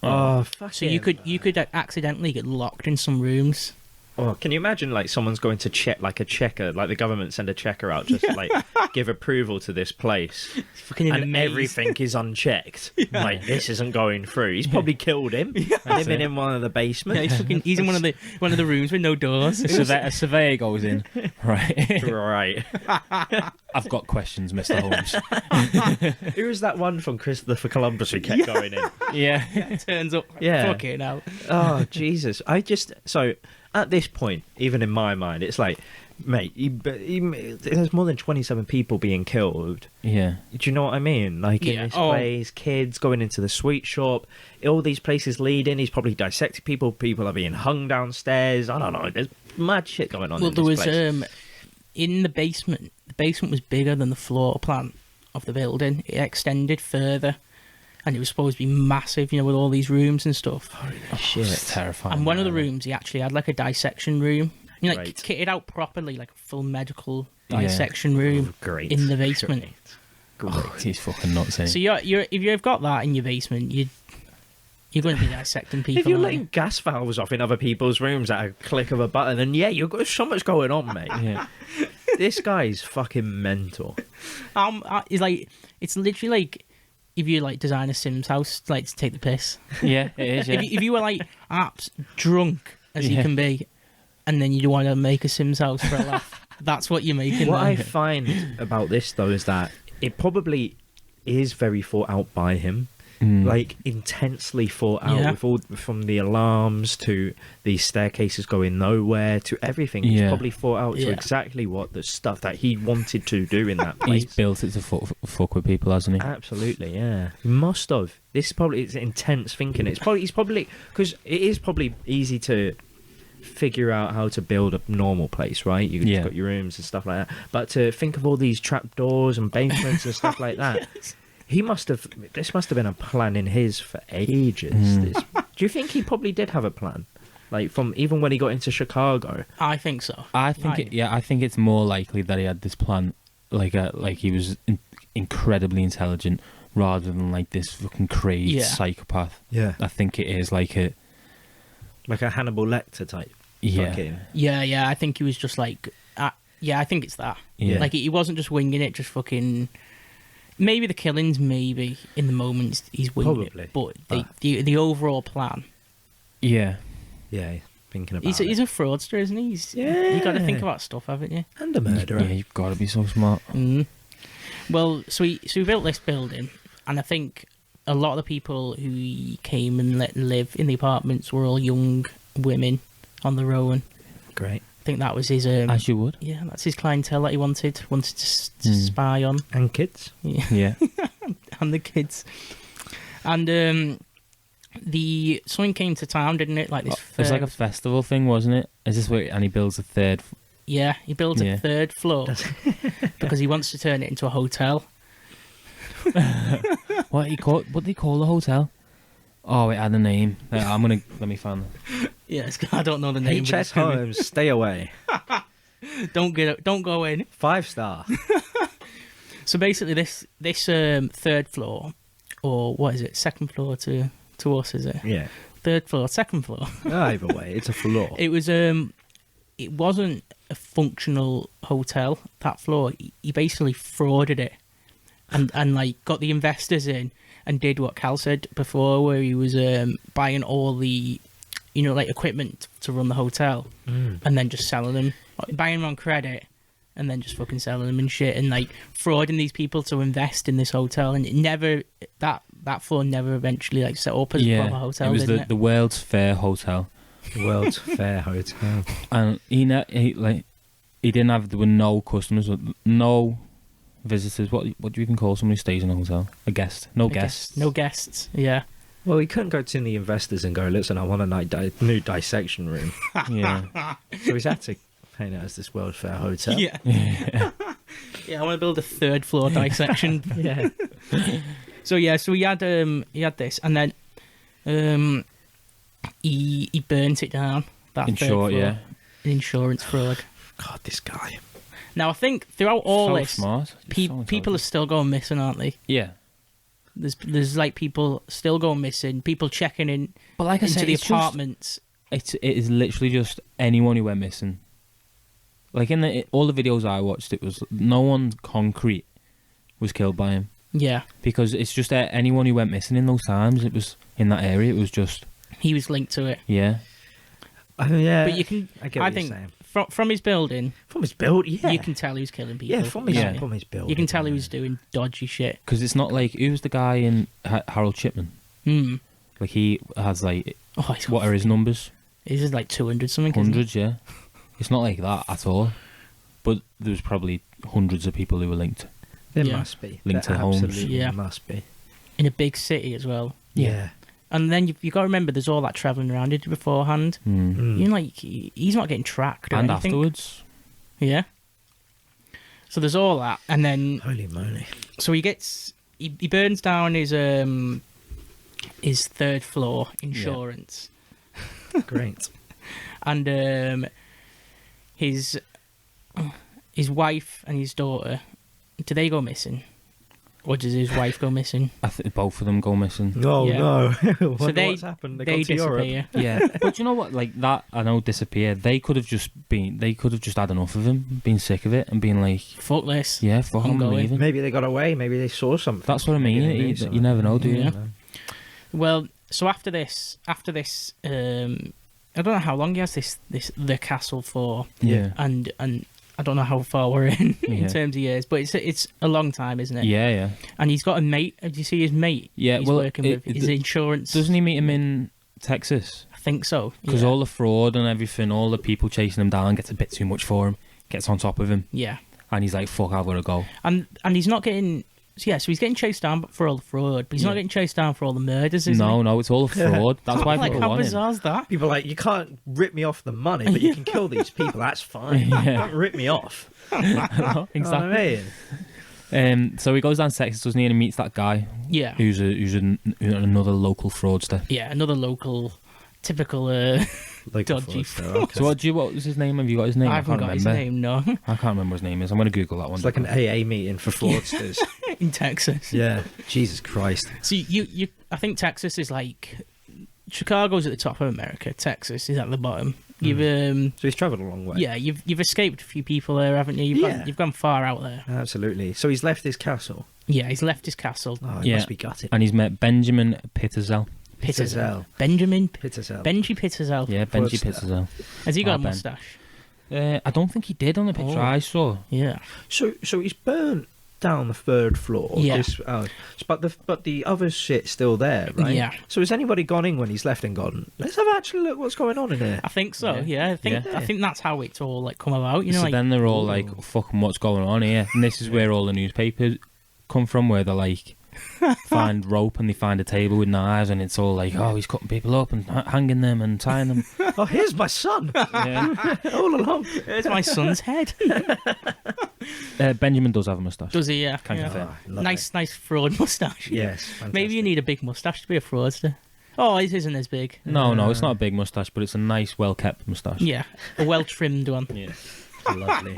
Oh, fuck. So you could accidentally get locked in some rooms. Oh, can you imagine like someone's going to check, like a checker, like the government send a checker out, just like give approval to this place, Fucking in a and maze. everything is unchecked. Like, this isn't going through. He's probably killed him. Living in one of the Yeah, basements. he's in one of the rooms with no doors. A surveyor goes in. Right. Right. I've got questions, Mr. Holmes. Who was that one from Christopher Columbus who kept going in? Yeah. Turns up. Yeah. Fucking hell. Oh, Jesus. So at this point, even in my mind, it's like, mate, there's more than 27 people being killed. Yeah. Do you know what I mean? Like, in Yeah. this Oh. place, kids going into the sweet shop, all these places leading, he's probably dissecting people, people are being hung downstairs. I don't know, there's mad shit going on Well, in there this was place. in the basement was bigger than the floor plan of the building. It extended further, and it was supposed to be massive, you know, with all these rooms and stuff. Shit. It's terrifying. And one of the man. rooms, he actually had like a dissection room, you know, like Right. kitted out properly, like a full medical Yeah. dissection room Great. in the basement. Great. Oh, he's fucking nuts. So you're if you've got that in your basement, you're going to be dissecting people. If you're aren't letting gas valves off in other people's rooms at a click of a button, then yeah, you've got so much going on, mate. Yeah. This guy's fucking mental. it's like, it's literally like if you like design a Sims house, like to take the piss. Yeah, it is. Yeah. If you were like drunk as you Yeah. can be, and then you want to make a Sims house for a laugh, that's what you're making. What I there. find about this, though, is that it probably is very thought out by him. Mm. Like, intensely thought out, Yeah. with all from the alarms to the staircases going nowhere to everything. He's Yeah. probably thought out to Yeah. exactly what the stuff that he wanted to do in that place. He's built it to fuck with people, hasn't he? Absolutely, yeah. He must have. This is probably, it's intense thinking. He's probably because it is probably easy to figure out how to build a normal place, right? You've Yeah. got your rooms and stuff like that. But to think of all these trapdoors and basements and stuff like that, he must have. This must have been a plan in his for ages. Mm. Do you think he probably did have a plan? Like from even when he got into Chicago. I think so. I think Right. I think it's more likely that he had this plan, like he was incredibly intelligent, rather than like this fucking crazed Yeah. psychopath. Yeah. I think it is like a Like a Hannibal Lecter type. yeah, Fucking. Yeah. I think he was just like, yeah, I think it's that. yeah. Like he wasn't just winging it, just fucking. Maybe the killings, maybe in the moments he's winging Probably. it, but the overall plan. yeah. Yeah. Thinking about He's it. a fraudster, isn't he? You got to think Yeah. about stuff, haven't you? And a murderer. Yeah, you've got to be so smart. Mm. Well, so we built this building, and I think a lot of the people who came and let live in the apartments were all young women on their own. Great. I think that was his. As you would. Yeah, that's his clientele that he wanted to spy on. And kids. Yeah. Yeah. And the kids. And something came to town, didn't it? Like this. It's like a festival thing, wasn't it? Is this where and he builds a third? Yeah, he builds Yeah. a third floor because he wants to turn it into a hotel. What do you call the hotel? Oh, it had a name. I'm gonna let me find it. Yes, I don't know the name. but HS it's gonna Holmes, stay away. be- Don't go in. 5-star. So basically, this third floor, or what is it? Second floor to us, is it? Yeah. Third floor, second floor. Either way, it's a floor. It was it wasn't a functional hotel. That floor, he basically frauded it, and like got the investors in and did what Cal said before, where he was buying all the, like equipment to run the hotel, and then just selling them, buying them on credit, and then just fucking selling them and shit, and like frauding these people to invest in this hotel, and it never that floor never eventually like set up as a proper hotel. It was didn't the World's Fair Hotel, The World's Fair Hotel. and he didn't have. There were no customers, no visitors. What do you even call somebody who stays in a hotel? A guest? No guests. No guests. Yeah. Well, he couldn't go to the investors and go, listen, I want a new dissection room. Yeah. So he's had to paint it as this World's Fair Hotel. Yeah. Yeah, I want to build a third floor dissection. Yeah. So he had this, and then he burnt it down. That In third short, floor. yeah. An insurance fraud. God, this guy. Now I think throughout all So this, smart. So people are intelligent. still going missing, aren't they? Yeah. There's like people still going missing. People checking in But like I into said, the it's just- apartments. it is literally just anyone who went missing. Like in all the videos I watched, it was no one concrete was killed by him, Yeah, because it's just anyone who went missing in those times. It was in that area. It was just he was linked to it. yeah. Yeah. But you can, I get I what think, you're saying. from his building, From his build, yeah. you can tell who's killing people. Yeah, from his, Yeah. from his build. You can tell he was doing dodgy shit. Because it's not like who's the guy in Harold Shipman. Hmm. Like he has like Oh, he's what are his numbers? His is like 200 something. isn't it? Hundreds, yeah. It's not like that at all. But there was probably hundreds of people who were linked. There Yeah. must be. Linked There to Holmes. absolutely Yeah. must be. In a big city as well. Yeah. And then you got to remember, there's all that travelling around it beforehand. Hmm. You know, like he's not getting tracked or And anything. afterwards, Yeah. So there's all that, and then Holy moly. so he burns down his third floor insurance, Great. and his wife and his daughter. Do they go missing, or does his wife go missing? I think both of them go missing. Oh, Yeah. no. So What's happened? they gone to Europe. disappear. Yeah, but you know what? Like that, I know disappeared. They could have just had enough of him, been sick of it, and been like, Fuck this. yeah, fuck I'm him, going. leaving. Maybe they got away. Maybe they saw something. That's what I Maybe mean. they knew You something. never know, do you? Yeah. Well, so after this, I don't know how long he has the castle for, Yeah. and I don't know how far we're in Yeah. terms of years, but it's a long time, isn't it? Yeah, yeah. And he's got a mate. Did you see his mate? Yeah, he's well, working with his insurance. Doesn't he meet him in Texas? I think so. Because yeah. all the fraud and everything, all the people chasing him down gets a bit too much for him. Gets on top of him, Yeah, and he's like, "Fuck, I've got to go." and he's not getting. Yeah, so he's getting chased down for all the fraud, but he's not Yeah. getting chased down for all the murders, is he? No, it's all a fraud. That's why Like, people how want him. bizarre is that? People are like, you can't rip me off the money, but you can kill these people. That's fine. Yeah. You can't rip me off. Exactly. You know what I mean? So he goes down to Texas, doesn't he, and he meets that guy Yeah, who's another local fraudster. yeah, another local, typical. Like Dodgy So what was his name? Have you got his name? I haven't can't got his remember. name. No, I can't remember his name is. I'm going to Google that one. It's like an AA meeting for fraudsters. in Texas. Yeah. Jesus Christ. So you, I think Texas is like Chicago's at the top of America. Texas is at the bottom. You've So he's travelled a long way. yeah, you've escaped a few people there, haven't you? You've gone far out there. Absolutely. So he's left his castle. Yeah, he's left his castle. Oh, he Yeah. must be gutted. And he's met Benjamin Pitterzel. Pitterzel. Benjamin Pitterzel. Benji Pitterzel. Yeah, Benji Fraudster. Pitterzel. Has he got a Ben. mustache? I don't think he did on the picture Oh. I saw. Yeah. So he's burnt down the third floor. Yeah. But the other shit's still there, right? Yeah. So has anybody gone in when he's left and gone, let's have actually look what's going on in here? I think so. Yeah. Yeah, Yeah. I think that's how it's all like come about. You know, So like then they're all Ooh. like, fucking what's going on here? And this is where all the newspapers come from, where they're like, find rope and they find a table with knives, and it's all like, oh, he's cutting people up and hanging them and tying them. Oh, here's my son Yeah. all along. there's my son's head. Benjamin does have a moustache. Does he? Yeah. Kind yeah. of thing. Ah, lovely. Nice fraud mustache. Yes. Maybe you fantastic. need a big mustache to be a fraudster. Oh, it isn't as big. No, it's not a big moustache, but it's a nice, well-kept moustache. Yeah, a well-trimmed one. Yeah. Lovely.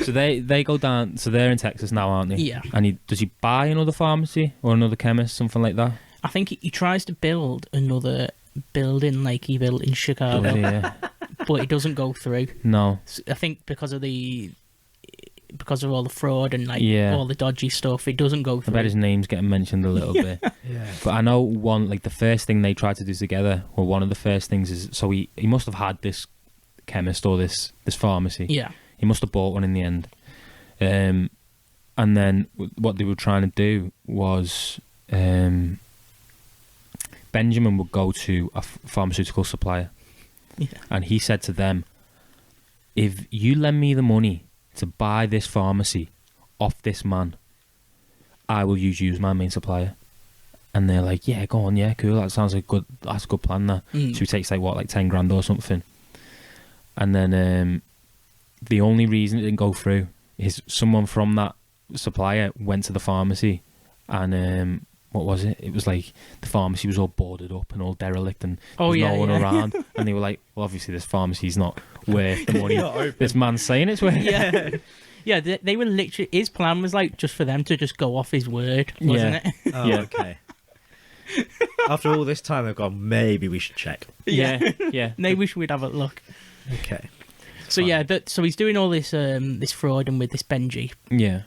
So they go down. So they're in Texas now, aren't they? Yeah. And does he buy another pharmacy or another chemist, something like that? I think he tries to build another building like he built in Chicago, Does he, yeah. but it doesn't go through. No. I think because of all the fraud and Yeah. all the dodgy stuff, it doesn't go I through. bet his name's getting mentioned a little bit. Yeah. But I know the first thing they tried to do together, or one of the first things is, so he must have had this chemist or this pharmacy. Yeah. He must have bought one in the end. And then what they were trying to do was Benjamin would go to a pharmaceutical supplier. Yeah. And he said to them, if you lend me the money to buy this pharmacy off this man, I will use you as my main supplier. And they're like, yeah, go on, yeah, cool, that's a good plan there. So he takes like 10 grand or something. And then the only reason it didn't go through is someone from that supplier went to the pharmacy and what was it? It was like the pharmacy was all boarded up and all derelict and there was no one around. And they were like, well, obviously this pharmacy's not worth the money this man's saying it's worth. Yeah. Yeah, they were literally... His plan was like just for them to just go off his word, wasn't it? Oh, Yeah. okay. After all this time, they've gone, maybe we should check. Yeah. Maybe we should have a look. Okay. So yeah, so he's doing all this this fraud and with this Benji. Yeah.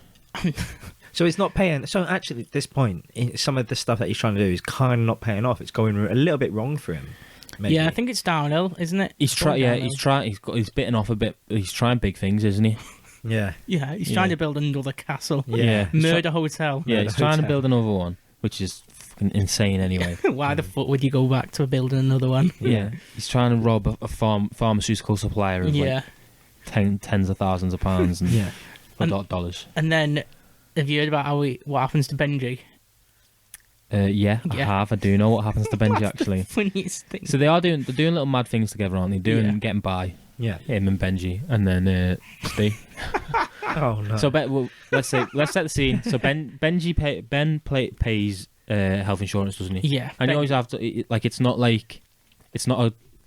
So he's not paying. So actually, at this point, some of the stuff that he's trying to do is kind of not paying off. It's going a little bit wrong for him. Maybe. Yeah, I think it's downhill, isn't it? He's bitten off a bit. He's trying big things, isn't he? Yeah. Yeah, he's trying to build another castle. Yeah. Murder hotel. Yeah, he's trying to hotel. build another one, which is fucking insane anyway. Why the fuck would you go back to building another one? Yeah. He's trying to rob a pharmaceutical supplier of Yeah. like tens of thousands of pounds and Yeah. dollars. And then, have you heard about what happens to Benji? Yeah, I Yeah. have. I do know what happens to Benji actually. Funniest thing. So they're doing little mad things together, aren't they? Getting by, Yeah. him and Benji, and then Steve. Oh no. So let's set the scene. So Ben pays health insurance, doesn't he? Yeah. And you always have to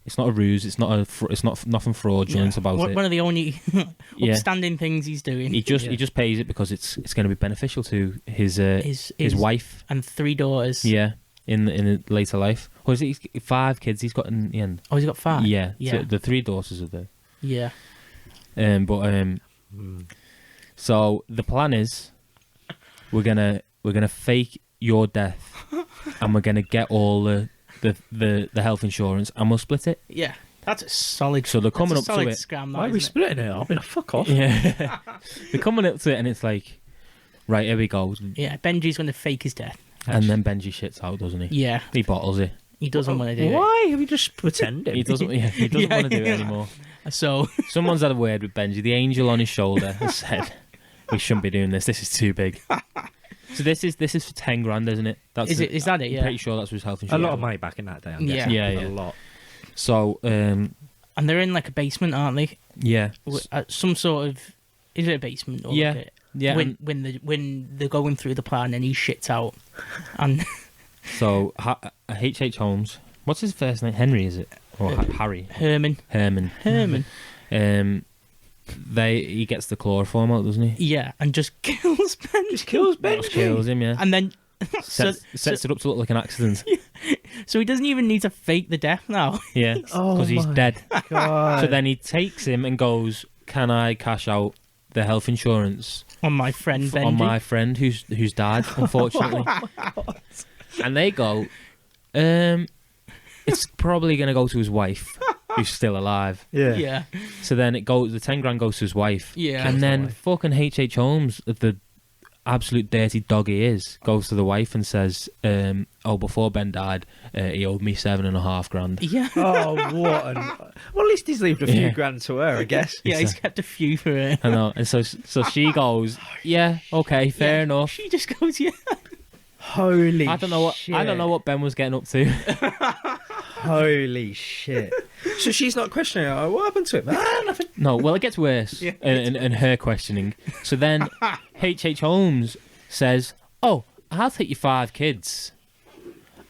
it's not a ruse. It's not nothing fraudulent about it. One of the only Yeah. upstanding things he's doing. He just pays it because it's going to be beneficial to his wife. And 3 daughters. Yeah, in later life. Or is it 5 kids he's got in the end? Oh, he's got 5. Yeah. Yeah. So the 3 daughters are there. Yeah. So the plan is we're gonna fake your death and we're gonna get all the health insurance and we'll split it. Yeah. That's a solid. So they're coming up to it. Scam, Why are we isn't it? splitting it? I'll be like, fuck off. Yeah. They're coming up to it and it's like, right, here we go. Yeah. Benji's going to fake his death. And then Benji shits out, doesn't he? Yeah. He bottles it. He doesn't want to do it. Why? We just pretending. He doesn't. Yeah, he doesn't Yeah, want to do it yeah. anymore. So Someone's had a word with Benji. The angel on his shoulder has said, "We shouldn't be doing this. This is too big." So this is for 10 grand, isn't it? is that it? I'm Yeah. pretty sure that's his health A insurance. lot of money back in that day. I'm Yeah. guessing. Yeah, yeah. A lot. So And they're in like a basement, aren't they? yeah, Some sort of. Is it a basement? Or Yeah. Like yeah. when they're going through the plan and he shits out, and So H.H. Holmes. What's his first name? Henry, is it? Or Harry? Herman. He gets the chloroform out, doesn't he? Yeah, and just kills Benji. Just kills Just Benji. kills him, yeah. And then Sets it up to look like an accident. so he doesn't even need to fake the death now. Yeah, Oh because he's my dead. God. So then he takes him and goes, "Can I cash out the health insurance On my friend Benji. on my friend who's died, unfortunately?" And they go, "It's probably going to go to his wife, who's still alive." Yeah. Yeah. So then the 10 grand goes to his wife. Yeah. And Goes to then the wife. fucking H.H. Holmes, the absolute dirty dog he is, goes to the wife and says, before Ben died, he owed me 7.5 grand. Yeah. Oh, what an... Well, at least he's left a few Yeah. grand to her, I guess. Yeah, he's kept a few for her. I know. And so she goes, "Yeah, okay, fair Yeah, enough." She just goes, yeah. Holy I don't know what Ben was getting up to. Holy shit. So she's not questioning, oh, what happened to him? Ah, nothing. No, well, it gets worse Yeah. in her questioning. So then H.H. Holmes says, "Oh, I'll take your 5 kids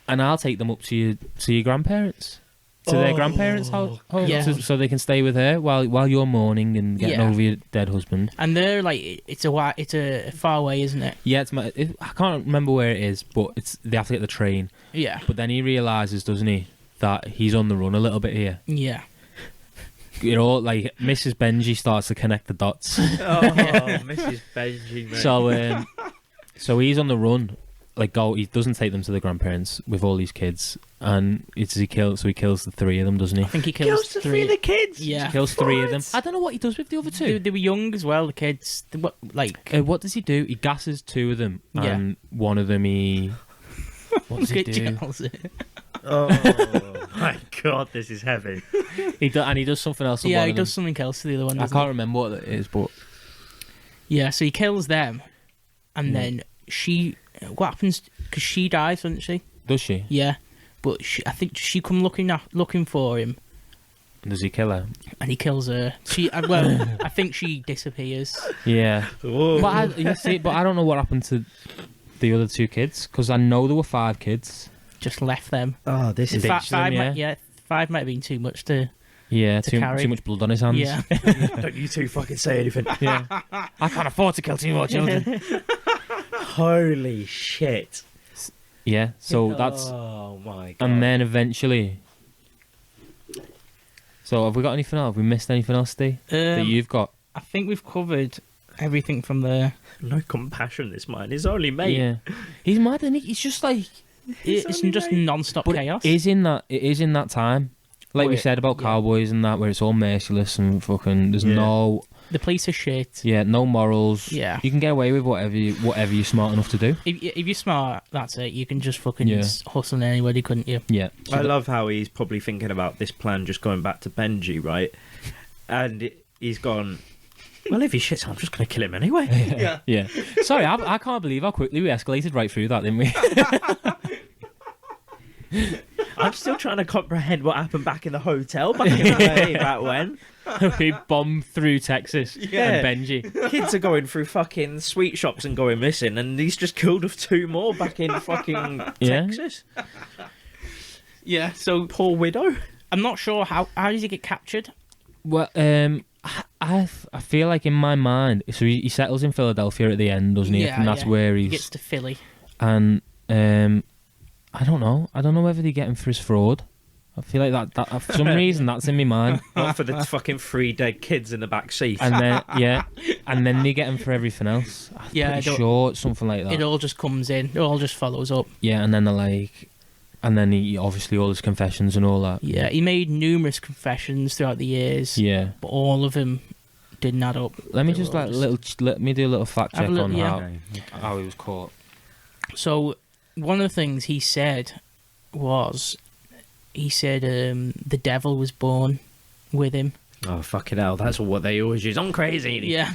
and I'll take them up to your grandparents. To their grandparents' home, Yeah. so they can stay with her while you're mourning and getting Yeah. over your dead husband. And they're like, it's a far away, isn't it? Yeah, I can't remember where it is, but they have to get the train. Yeah. But then he realizes, doesn't he, that he's on the run a little bit here. Yeah. You know, like Mrs. Benji starts to connect the dots. Oh, Mrs. Benji, mate. So he's on the run. Like, he doesn't take them to the grandparents with all these kids, and he kills the three of them, doesn't he? I think he kills the three of the kids. Yeah. He kills three of them. I don't know what he does with the other two. They were young as well, the kids. What does he do? He gasses two of them, Yeah. and one of them what does he do? Gels it. Oh my god, this is heavy. He does something else. To Yeah, one he of them. does something else to the other one. I doesn't can't he? remember what it is, but Yeah, so he kills them, and then what happens? Because she dies, doesn't she? does she? Yeah, but I think she come looking for him, Does he kill her? and he kills her. I think she disappears. Yeah. Whoa. But I don't know what happened to the other two kids, because I know there were 5 kids. Just left them. Oh, this is Ditched them, Five might have been too much to. Yeah, To too carry. much blood on his hands. Yeah. Don't you two fucking say anything. Yeah. I can't afford to kill 2 more children. Holy shit. Yeah, so that's... Oh my god. And then eventually... So have we got anything else? Have we missed anything else, Steve? That you've got? I think we've covered everything from there. No compassion, this man. He's only mate. Yeah. He's mad, isn't he? He's just like... It's just non-stop But chaos. it is in that time. Like we said about cowboys and that, where it's all merciless and fucking... There's no... The police are shit. Yeah, no morals. Yeah. You can get away with whatever you're smart enough to do. If you're smart, that's it. You can just fucking Yeah. hustle anybody, couldn't you? Yeah. I love how he's probably thinking about this plan just going back to Benji, right? And he's gone, well, if he shits, I'm just going to kill him anyway. Yeah. Yeah. Sorry, I can't believe how quickly we escalated right through that, didn't we? I'm still trying to comprehend what happened back in the hotel back in the day, back when. We bombed through Texas Yeah. and Benji. Kids are going through fucking sweet shops and going missing, and he's just killed off 2 more back in fucking Yeah. Texas. Yeah. So Poor widow. I'm not sure how does he get captured? Well, I feel like in my mind, so he settles in Philadelphia at the end, doesn't he? Yeah, And that's yeah. where He he's... gets to Philly. And I don't know. I don't know whether they get him for his fraud. I feel like that for some reason that's in my mind. Not for the fucking 3 dead kids in the back seat. And then they get him for everything else. I'm Yeah, pretty sure it's something like that. It all just comes in. It all just follows up. Yeah, and then they're like, and then he obviously all his confessions and all that. Yeah, he made numerous confessions throughout the years, Yeah. but all of them didn't add up. Let me They just were all let me do a little fact Have a check look, on yeah. how he was caught. So one of the things he said was, the devil was born with him. Oh, fucking hell. That's what they always use. I'm crazy. Yeah.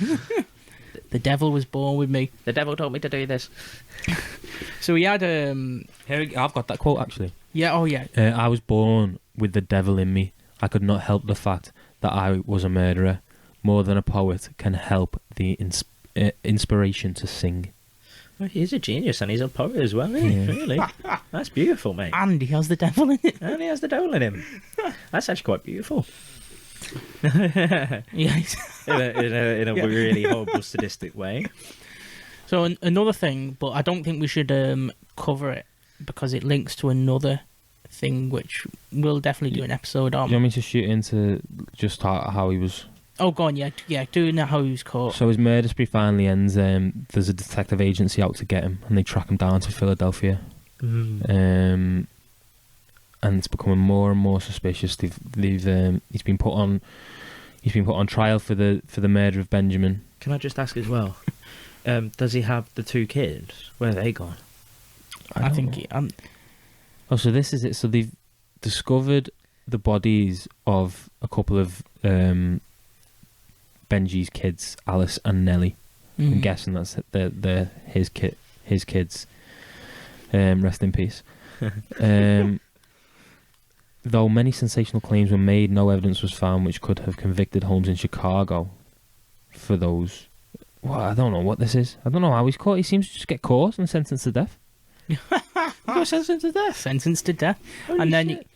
The devil was born with me. The devil told me to do this. So he had Here, I've got that quote actually. yeah, oh yeah. I was born with the devil in me. I could not help the fact that I was a murderer. More than a poet can help the inspiration to sing. Well, he's a genius and he's a poet as well, isn't he? Yeah. Really? That's beautiful, mate. And he has the devil in it. And he has the devil in him. That's actually quite beautiful. Yeah. in a Yeah. really horrible sadistic way. So another thing, but I don't think we should cover it because it links to another thing which we'll definitely do an episode Do on. you want me to shoot into just how he was? Oh, go on, yeah, doing that how he was caught. So his murder spree finally ends. There's a detective agency out to get him, and they track him down to Philadelphia. And it's becoming more and more suspicious. He's been put on trial for the murder of Benjamin. Can I just ask as well? Does he have the 2 kids? Where are they gone? I think Oh, so this is it. So they've discovered the bodies of a couple of Benji's kids, Alice and Nellie. I'm guessing that's they're his kids. Rest in peace. Though many sensational claims were made, no evidence was found which could have convicted Holmes in Chicago for those. Well, I don't know what this is. I don't know how he's caught. He seems to just get caught and sentenced to death. He got sentenced to death. Sentenced to death. Holy And then shit.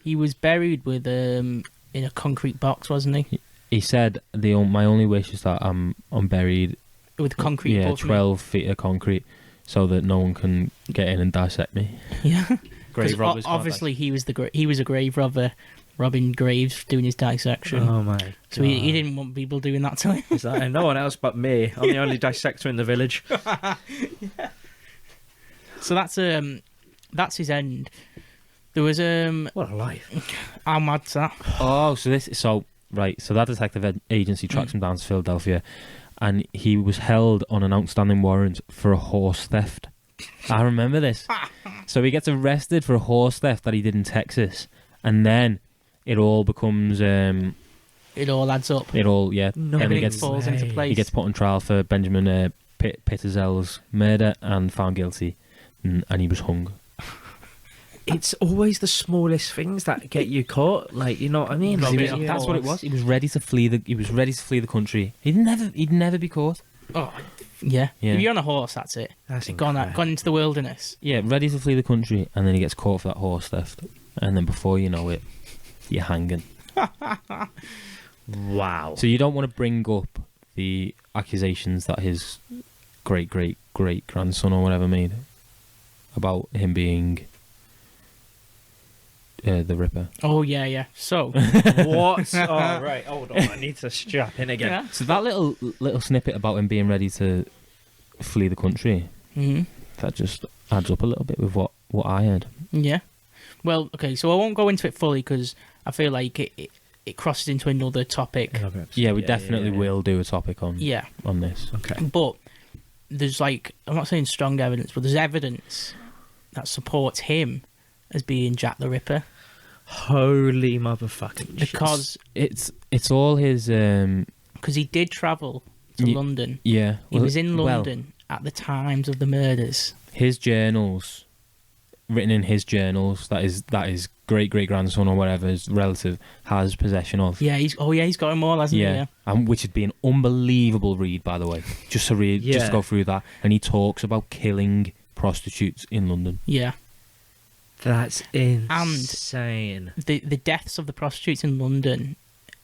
he was buried with in a concrete box, wasn't he? He said, my only wish is that I'm buried, With concrete yeah, above me. 12 feet of concrete, so that no one can get in and dissect me. Yeah. Grave 'Cause robbers. obviously he was he was a grave robber, robbing graves, doing his dissection. Oh my god. So he didn't want people doing that to him. Is that no one else but me? I'm the only dissector in the village. So that's his end. There was What a life. how mad's that? Oh, so that detective agency tracks him down to Philadelphia, and he was held on an outstanding warrant for a horse theft. I remember this. So he gets arrested for a horse theft that he did in Texas, and then it all becomes It all adds up. it all yeah. No and he Everything gets falls into place. he gets put on trial for Benjamin Pitterzel's murder and found guilty, and he was hung. It's always the smallest things that get you caught. Like, you know what I mean? Robbing Like, a yeah. That's what it was. He was ready to flee the country. He'd never be caught. Oh, yeah. Yeah. If you're on a horse, that's it. That's Gone into the wilderness. Yeah, ready to flee the country, and then he gets caught for that horse theft, and then before you know it, you're hanging. Wow. So you don't want to bring up the accusations that his great grandson or whatever made about him being the Ripper. Oh, yeah. So, What? Oh, right. Hold on. I need to strap in again. yeah. So that little snippet about him being ready to flee the country, Mhm. that just adds up a little bit with what I heard. Yeah. Well, okay, so I won't go into it fully because I feel like it crosses into another topic. Yeah, we definitely will do a topic on Yeah. on this. Okay. But there's like, I'm not saying strong evidence, but there's evidence that supports him as being Jack the Ripper. Holy motherfucking shit. Because It's all his he did travel to Ye- London. yeah. He was in well, London at the times of the murders. his journals, written in his journals, that his great grandson or whatever his relative has possession of. Yeah, he's got them all, hasn't he? Yeah, which would be an unbelievable read, by the way. Just to read, just Yeah. to go through that, and he talks about killing prostitutes in London. Yeah. That's insane. The deaths of the prostitutes in London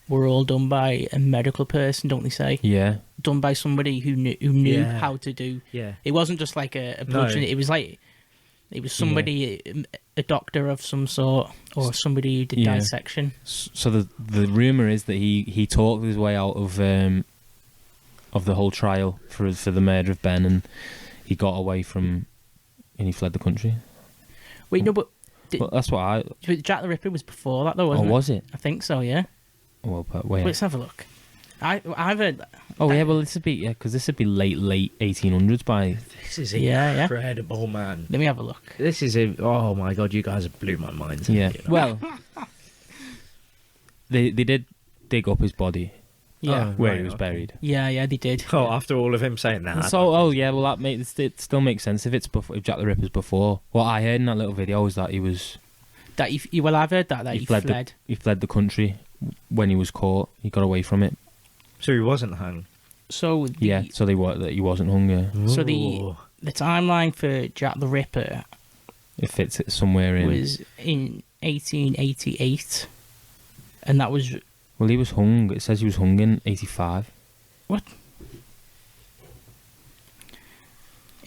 were all done by a medical person, don't they say? Yeah, Done by somebody who knew Yeah. how to do. Yeah. It wasn't just like a bludgeon. It was like it was somebody, a doctor of some sort, or somebody who did Yeah. dissection. so the rumor is that he talked his way out of the whole trial for the murder of Ben, and he got away from, and he fled the country. Wait, no, but Well, that's what I. Jack the Ripper was before that, though, Oh, wasn't it? was it? I think so. Yeah. Well, but wait. Let's have a look. I've heard that. Oh yeah, well this would be because this would be late 1800s by. This is Yeah. incredible, man. Let me have a look. This is oh my god, you guys have blew my mind. Yeah. You know? Well, they did dig up his body Yeah. where Right, he was okay. buried. Yeah, they did. Oh, after all of him saying that. So, oh yeah, well that makes it still makes sense if it's before, if Jack the Ripper's before. What I heard in that little video was that he was That well, I've heard that he fled. he fled the country when he was caught. He got away from it. So he wasn't hung. So Yeah, so that he wasn't hung. Yeah. So Ooh. the timeline for Jack the Ripper It fits it somewhere in. was in 1888, and that was Well, he was hung. It says he was hung in 85. what?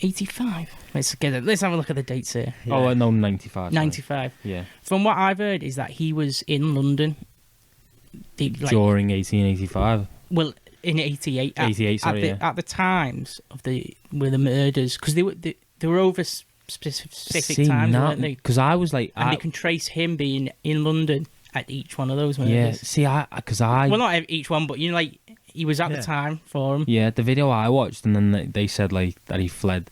85. Let's have a look at the dates here. Yeah. Oh no, 95. sorry. 95. Yeah. From what I've heard is that he was in London. During 1885. Well, in 88. 88, sorry, yeah. At the times of the murders, because they were over specific times, weren't they? Because I was like, And they can trace him being in London at each one of those murders. yeah. See, because Well, not each one, but like he was at Yeah. the time for him. yeah, the video I watched, and then they said like that he fled,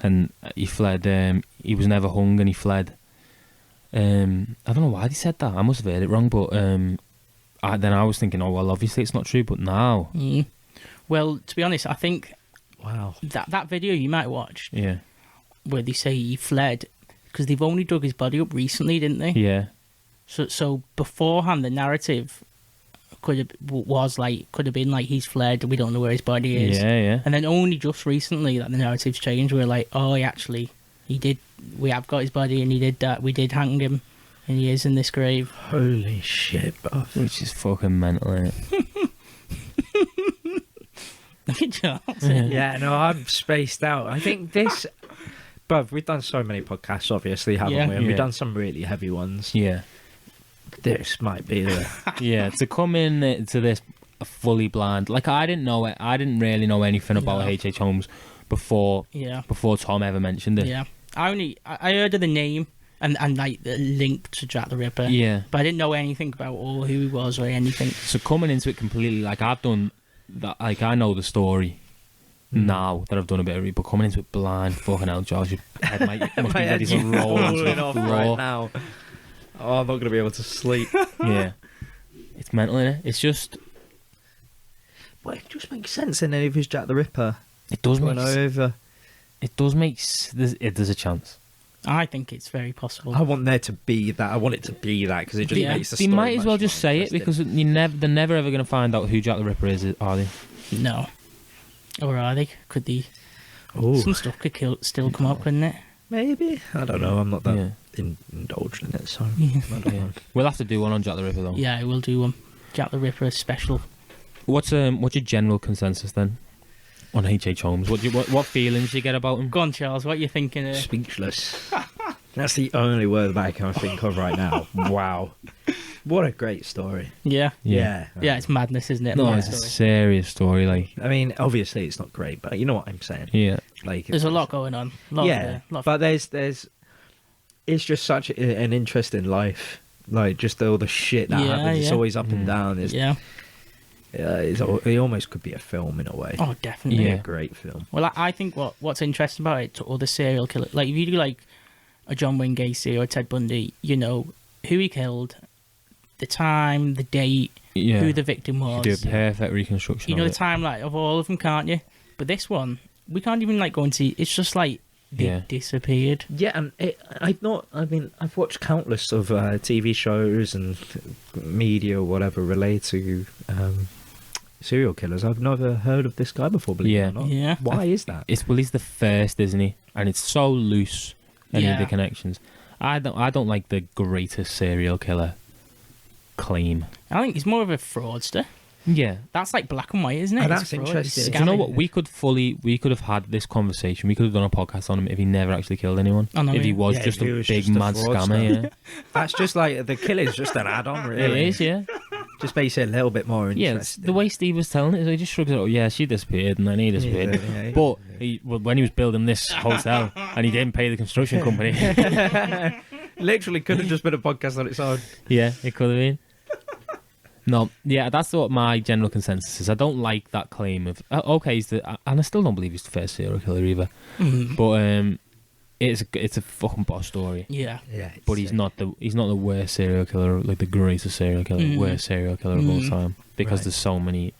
and he fled. He was never hung, and he fled. I don't know why they said that. I must have heard it wrong, but then I was thinking, oh well, obviously it's not true. But now, Mm. Well, to be honest, I think Wow. that video you might watch yeah, where they say he fled because they've only dug his body up recently, didn't they? yeah, So beforehand, the narrative could have been like he's fled. We don't know where his body is. yeah. And then only just recently that the narrative's changed. We're like, oh, he actually He did. We have got his body, and he did that. We did hang him, and he is in this grave. Holy shit, bruv. Which is fucking mental, innit? Look at Charles. Yeah, no, I'm spaced out. I think this... Bruv, we've done so many podcasts, obviously, haven't Yeah. we? And Yeah. we've done some really heavy ones. Yeah. This might be the... Yeah, to come in to this fully blind, like I didn't know it. I didn't really know anything about No. H.H. Holmes before Yeah. Tom ever mentioned it. Yeah. I heard of the name and like the link to Jack the Ripper. Yeah. But I didn't know anything about who he was or anything. So coming into it completely, like I've done that, like I know the story now that I've done a bit of it, but coming into it blind, fucking hell, George, your head must be ready to roll onto falling the off floor. right now. Oh, I'm not going to be able to sleep. Yeah, it's mental, innit? It's just, Well, it just makes sense in any of his Jack the Ripper. it does make, Going over. it does make, there's a chance. I think it's very possible. I want there to be that. I want it to be that because it just Yeah. makes the They story might as well much just more say it interesting. because they're never ever going to find out who Jack the Ripper is, are they? No. Or are they? Could they? Ooh, Some stuff could still come up, couldn't it? maybe. I don't know. I'm not that Yeah. indulged in it, so Yeah. I don't know. We'll have to do one on Jack the Ripper though. Yeah, we'll do one. Jack the Ripper special. What's your general consensus then on H.H. Holmes? What feelings do you get about him? Go on, Charles. What are you thinking? Speechless. That's the only word that I can think of right now. Wow. What a great story. Yeah. Yeah. Yeah, it's madness, isn't it? No, Mad it's a story. serious story. Like, I mean, obviously it's not great, but you know what I'm saying. yeah, Like, There's a lot going on. yeah, but there's it's just such an interesting life. Like just all the shit that Yeah, happens. It's yeah. always up and down. Yeah. It almost could be a film in a way. Oh, definitely. Yeah. A great film. Well, I think what's interesting about it to other serial killers, like if you do like a John Wayne Gacy or a Ted Bundy, you know who he killed, the time, the date, yeah. who the victim You was. do a perfect reconstruction. You know of the timeline of all of them, can't you? But this one, we can't even like go and see. It's just like they Yeah. disappeared. Yeah, and I've watched countless of TV shows and media or whatever related to serial killers. I've never heard of this guy before, believe Yeah. it or not. Yeah. Why is that? he's the first, isn't he? And it's so loose. Any of the Yeah. connections. I don't like the greatest serial killer claim. I think he's more of a fraudster. Yeah. That's like black and white, isn't it? Oh, It's that's fraud, it's interesting. Do you know scamming. what? We could have had this conversation. We could have done a podcast on him if he never actually killed anyone. I know, if he yeah. was Yeah, just if he a was big just a mad fraudster. scammer. Yeah. That's just like the killing's just an add-on, really. It is, yeah. Just makes it a little bit more Yeah, interesting. the way Steve was telling it, so he just shrugs it off. Yeah, she disappeared, and then he disappeared. Yeah. But when he was building this hotel, and he didn't pay the construction company, Literally could have just been a podcast on its own. yeah, it could have been. No, yeah, that's what my general consensus is. I don't like that claim of okay, and I still don't believe he's the first serial killer either. Mhm. But it's a fucking boss story. Yeah. Yeah, But he's not the worst serial killer, like the greatest serial killer, Mhm. worst serial killer of all Mhm. time. Because Right. there's so many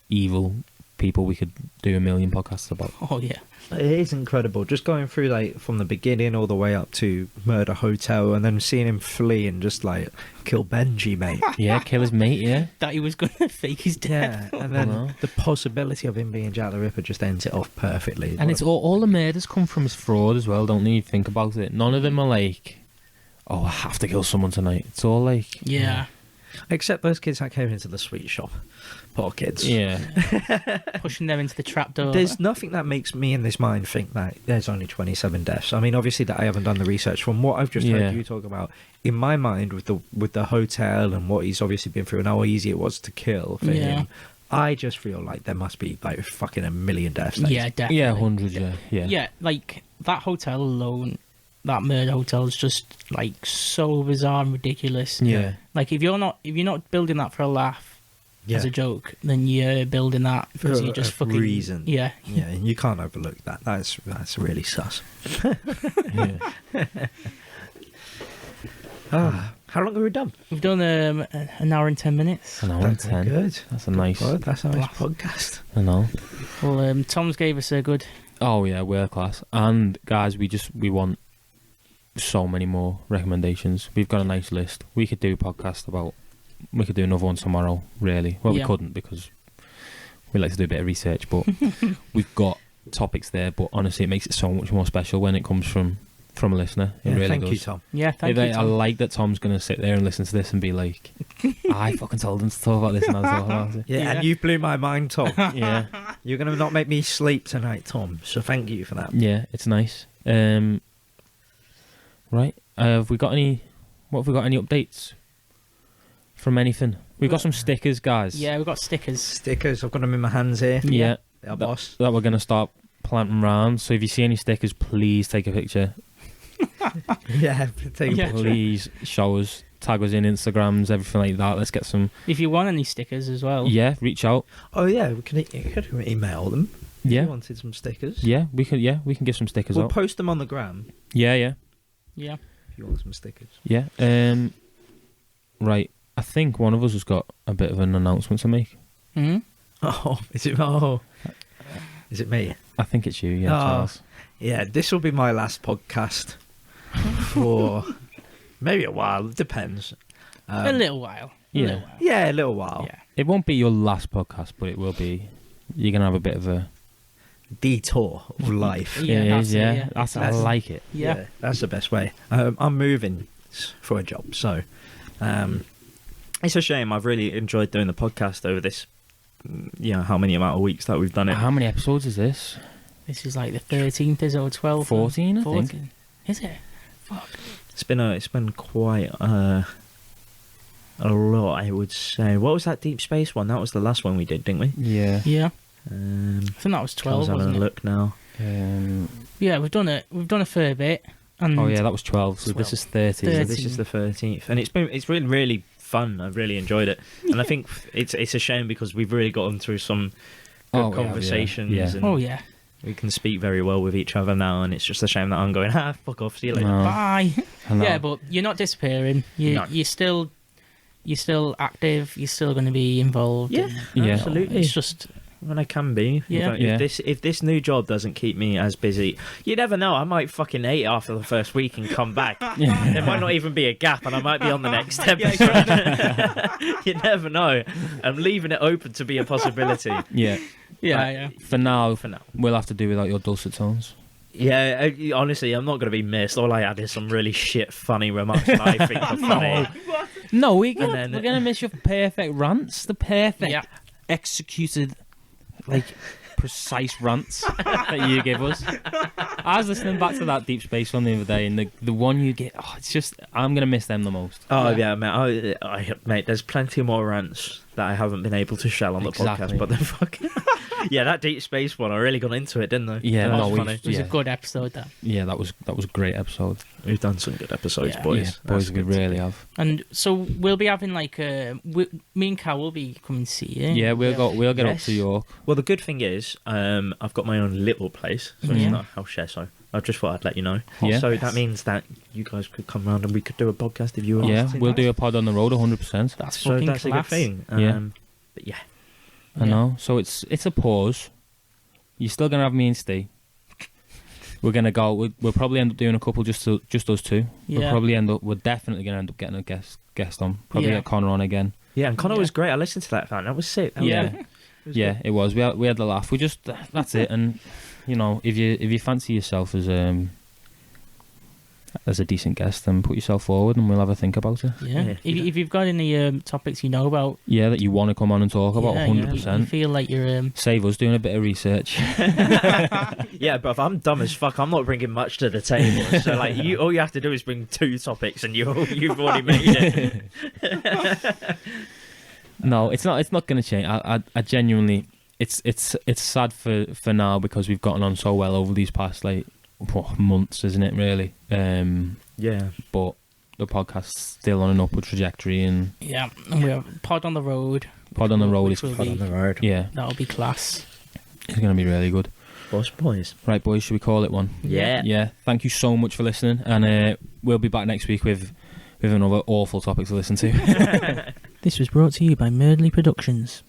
evil people we could do a million podcasts about. Oh yeah. It is incredible. Just going through like from the beginning all the way up to Murder Hotel, and then seeing him flee and just like kill Benji, mate. Yeah, kill his mate. Yeah, That he was gonna fake his death. Yeah, and I know. then the possibility of him being Jack the Ripper just ends it off perfectly. and it's all the murders come from his fraud as well. Don't need to think about it. None of them are like, oh, I have to kill someone tonight. It's all like, Yeah. except those kids that came into the sweet shop. Poor kids. yeah, Pushing them into the trapdoor. There's nothing that makes me in this mind think that there's only 27 deaths. I mean, obviously that I haven't done the research. From what I've just Yeah. heard you talk about, in my mind with the hotel and what he's obviously been through and how easy it was to kill for Yeah. him, I just feel like there must be like fucking a million deaths. that Yeah, he's- definitely. yeah, hundreds. Yeah. Yeah, like that hotel alone, that murder hotel is just like so bizarre and ridiculous. Yeah. Like if you're not building that for a laugh Yeah. as a joke, then you're building that because For you just a fucking reason. Yeah. Yeah, you can't overlook that. That's really sus. yeah. How long have we done? We've done an hour and 10 minutes. An hour and That's 10. good. That's a nice. Good. That's a nice Blast. podcast. I know. Well, Tom's gave us a good. Oh yeah, world class. And guys, we want so many more recommendations. We've got a nice list. We could do a podcast about. We could do another one tomorrow. Really, well, Yeah. we couldn't because we like to do a bit of research. But we've got topics there, but honestly, it makes it so much more special when it comes from a listener. It really thank does. you, Tom. Yeah, thank I you, Tom. like that Tom's going to sit there and listen to this and be like, I fucking told him to talk about this and I was talking about it. Yeah, Yeah. and you blew my mind, Tom. Yeah, You're going to not make me sleep tonight, Tom. So thank you for that. yeah, it's nice. Right, have we got any updates from anything? We've got some stickers, guys. Yeah, we've got stickers. Stickers, I've got them in my hands here. Yeah, Yeah, boss. that we're going to start planting round. So if you see any stickers, please take a picture. Yeah, take a Yeah. picture. Please show us, tag us in Instagrams, everything like that. Let's get some. If you want any stickers as well. Yeah, reach out. Oh yeah, we could email them. If Yeah. you wanted some stickers. Yeah, we can give some stickers We'll out. post them on the gram Yeah. Yeah. if you want some stickers. Yeah. Right. I think one of us has got a bit of an announcement to make. Hmm. Oh, is it? Oh, is it me? I think it's you, yeah, Oh. Charles. Yeah, this will be my last podcast for maybe a while. It depends. A little while. yeah. Little while. Yeah, a little while. Yeah. It won't be your last podcast, but it will be. You're gonna have a bit of a. Detour of life. Yeah, it that's is, it, yeah. yeah. I That's- like it. Yeah. That's the best way. I'm moving for a job, so it's a shame. I've really enjoyed doing the podcast over this. How many amount of weeks that we've done it. How many episodes is this? This is like the 13th, is it, or 12th? 14, I think. 14. Is it? Fuck. It's been quite a lot, I would say. What was that Deep Space one? That was the last one we did, didn't we? Yeah. Yeah. I think that was 12, I was having wasn't a it? look now. Yeah, we've done a fair bit. And Oh yeah, that was 12. So this is 30. So this is the 13th, and it's been really fun. I've really enjoyed it, and I think it's a shame because we've really gotten through some good Oh, we have, yeah. conversations, Yeah. and Oh yeah. we can speak very well with each other now. And it's just a shame that I'm going, fuck off, see you later. No. Bye. I know. Yeah, but you're not disappearing. No. You're still active. You're still going to be involved. Yeah, and, Yeah. absolutely. It's just When I can be. Yeah. If this new job doesn't keep me as busy, you never know. I might fucking hate it after the first week and come back. There might not even be a gap, and I might be on the next episode. You never know. I'm leaving it open to be a possibility. Yeah. yeah. For now, For now. we'll have to do without your dulcet tones. Yeah, honestly, I'm not going to be missed. All I had is some really shit, funny remarks that I think are funny. No, And then- we're gonna miss your perfect rants, the perfect Yeah. executed, like precise rants that you give us. I was listening back to that Deep Space one the other day, and the one you get, it's just I'm gonna miss them the most. Oh yeah, mate. Mate, there's plenty more rants that I haven't been able to shell on the Exactly. podcast, but the fucking yeah, that Deep Space one, I really got into it, didn't I? Yeah, That no, was we- funny. It was Yeah. a good episode, that. Yeah, that was a great episode. We've done some good episodes, Yeah. boys. Yeah, boys, That's we good to really hear. have. And so we'll be having like me and Cal will be coming to see you. Yeah, we'll get up Yes. to York. Well, the good thing is, I've got my own little place, so Yeah. it's not a house share. So I just thought I'd let you know. Yeah. So that means that you guys could come round and we could do a podcast if you were. Yeah, wanting we'll that. do a pod on the road 100%. That's So fucking that's class. a good thing. Yeah. But yeah, I know. So it's a pause. You're still gonna have me and Steve. We're gonna go. We'll probably end up doing a couple just us two. Yeah. We're definitely gonna end up getting a guest on. Probably Yeah. get Connor on again. yeah. And Connor Yeah. was great. I listened to that fan. That was sick. That was Yeah. good. It was Yeah, good. it was. We had the laugh. We just that's it. And you know, if you fancy yourself as a decent guest, then put yourself forward, and we'll have a think about it. Yeah. Yeah. If you've got any topics you know about, Yeah, that you want to come on and talk about yeah, 100%. you feel like you're Save us doing a bit of research. Yeah, but if I'm dumb as fuck, I'm not bringing much to the table. So like, all you have to do is bring 2 topics, and you've already made it. No, it's not going to change. I genuinely, it's sad for now because we've gotten on so well over these past months, isn't it? Really. Yeah. But the podcast's still on an upward trajectory, and and we have pod on the road. pod on the road which is will be, road. yeah, that'll be class. it's going to be really good. Boys. Right, boys, should we call it one? Yeah. Yeah. Thank you so much for listening, and we'll be back next week with another awful topic to listen to. This was brought to you by Merdley Productions.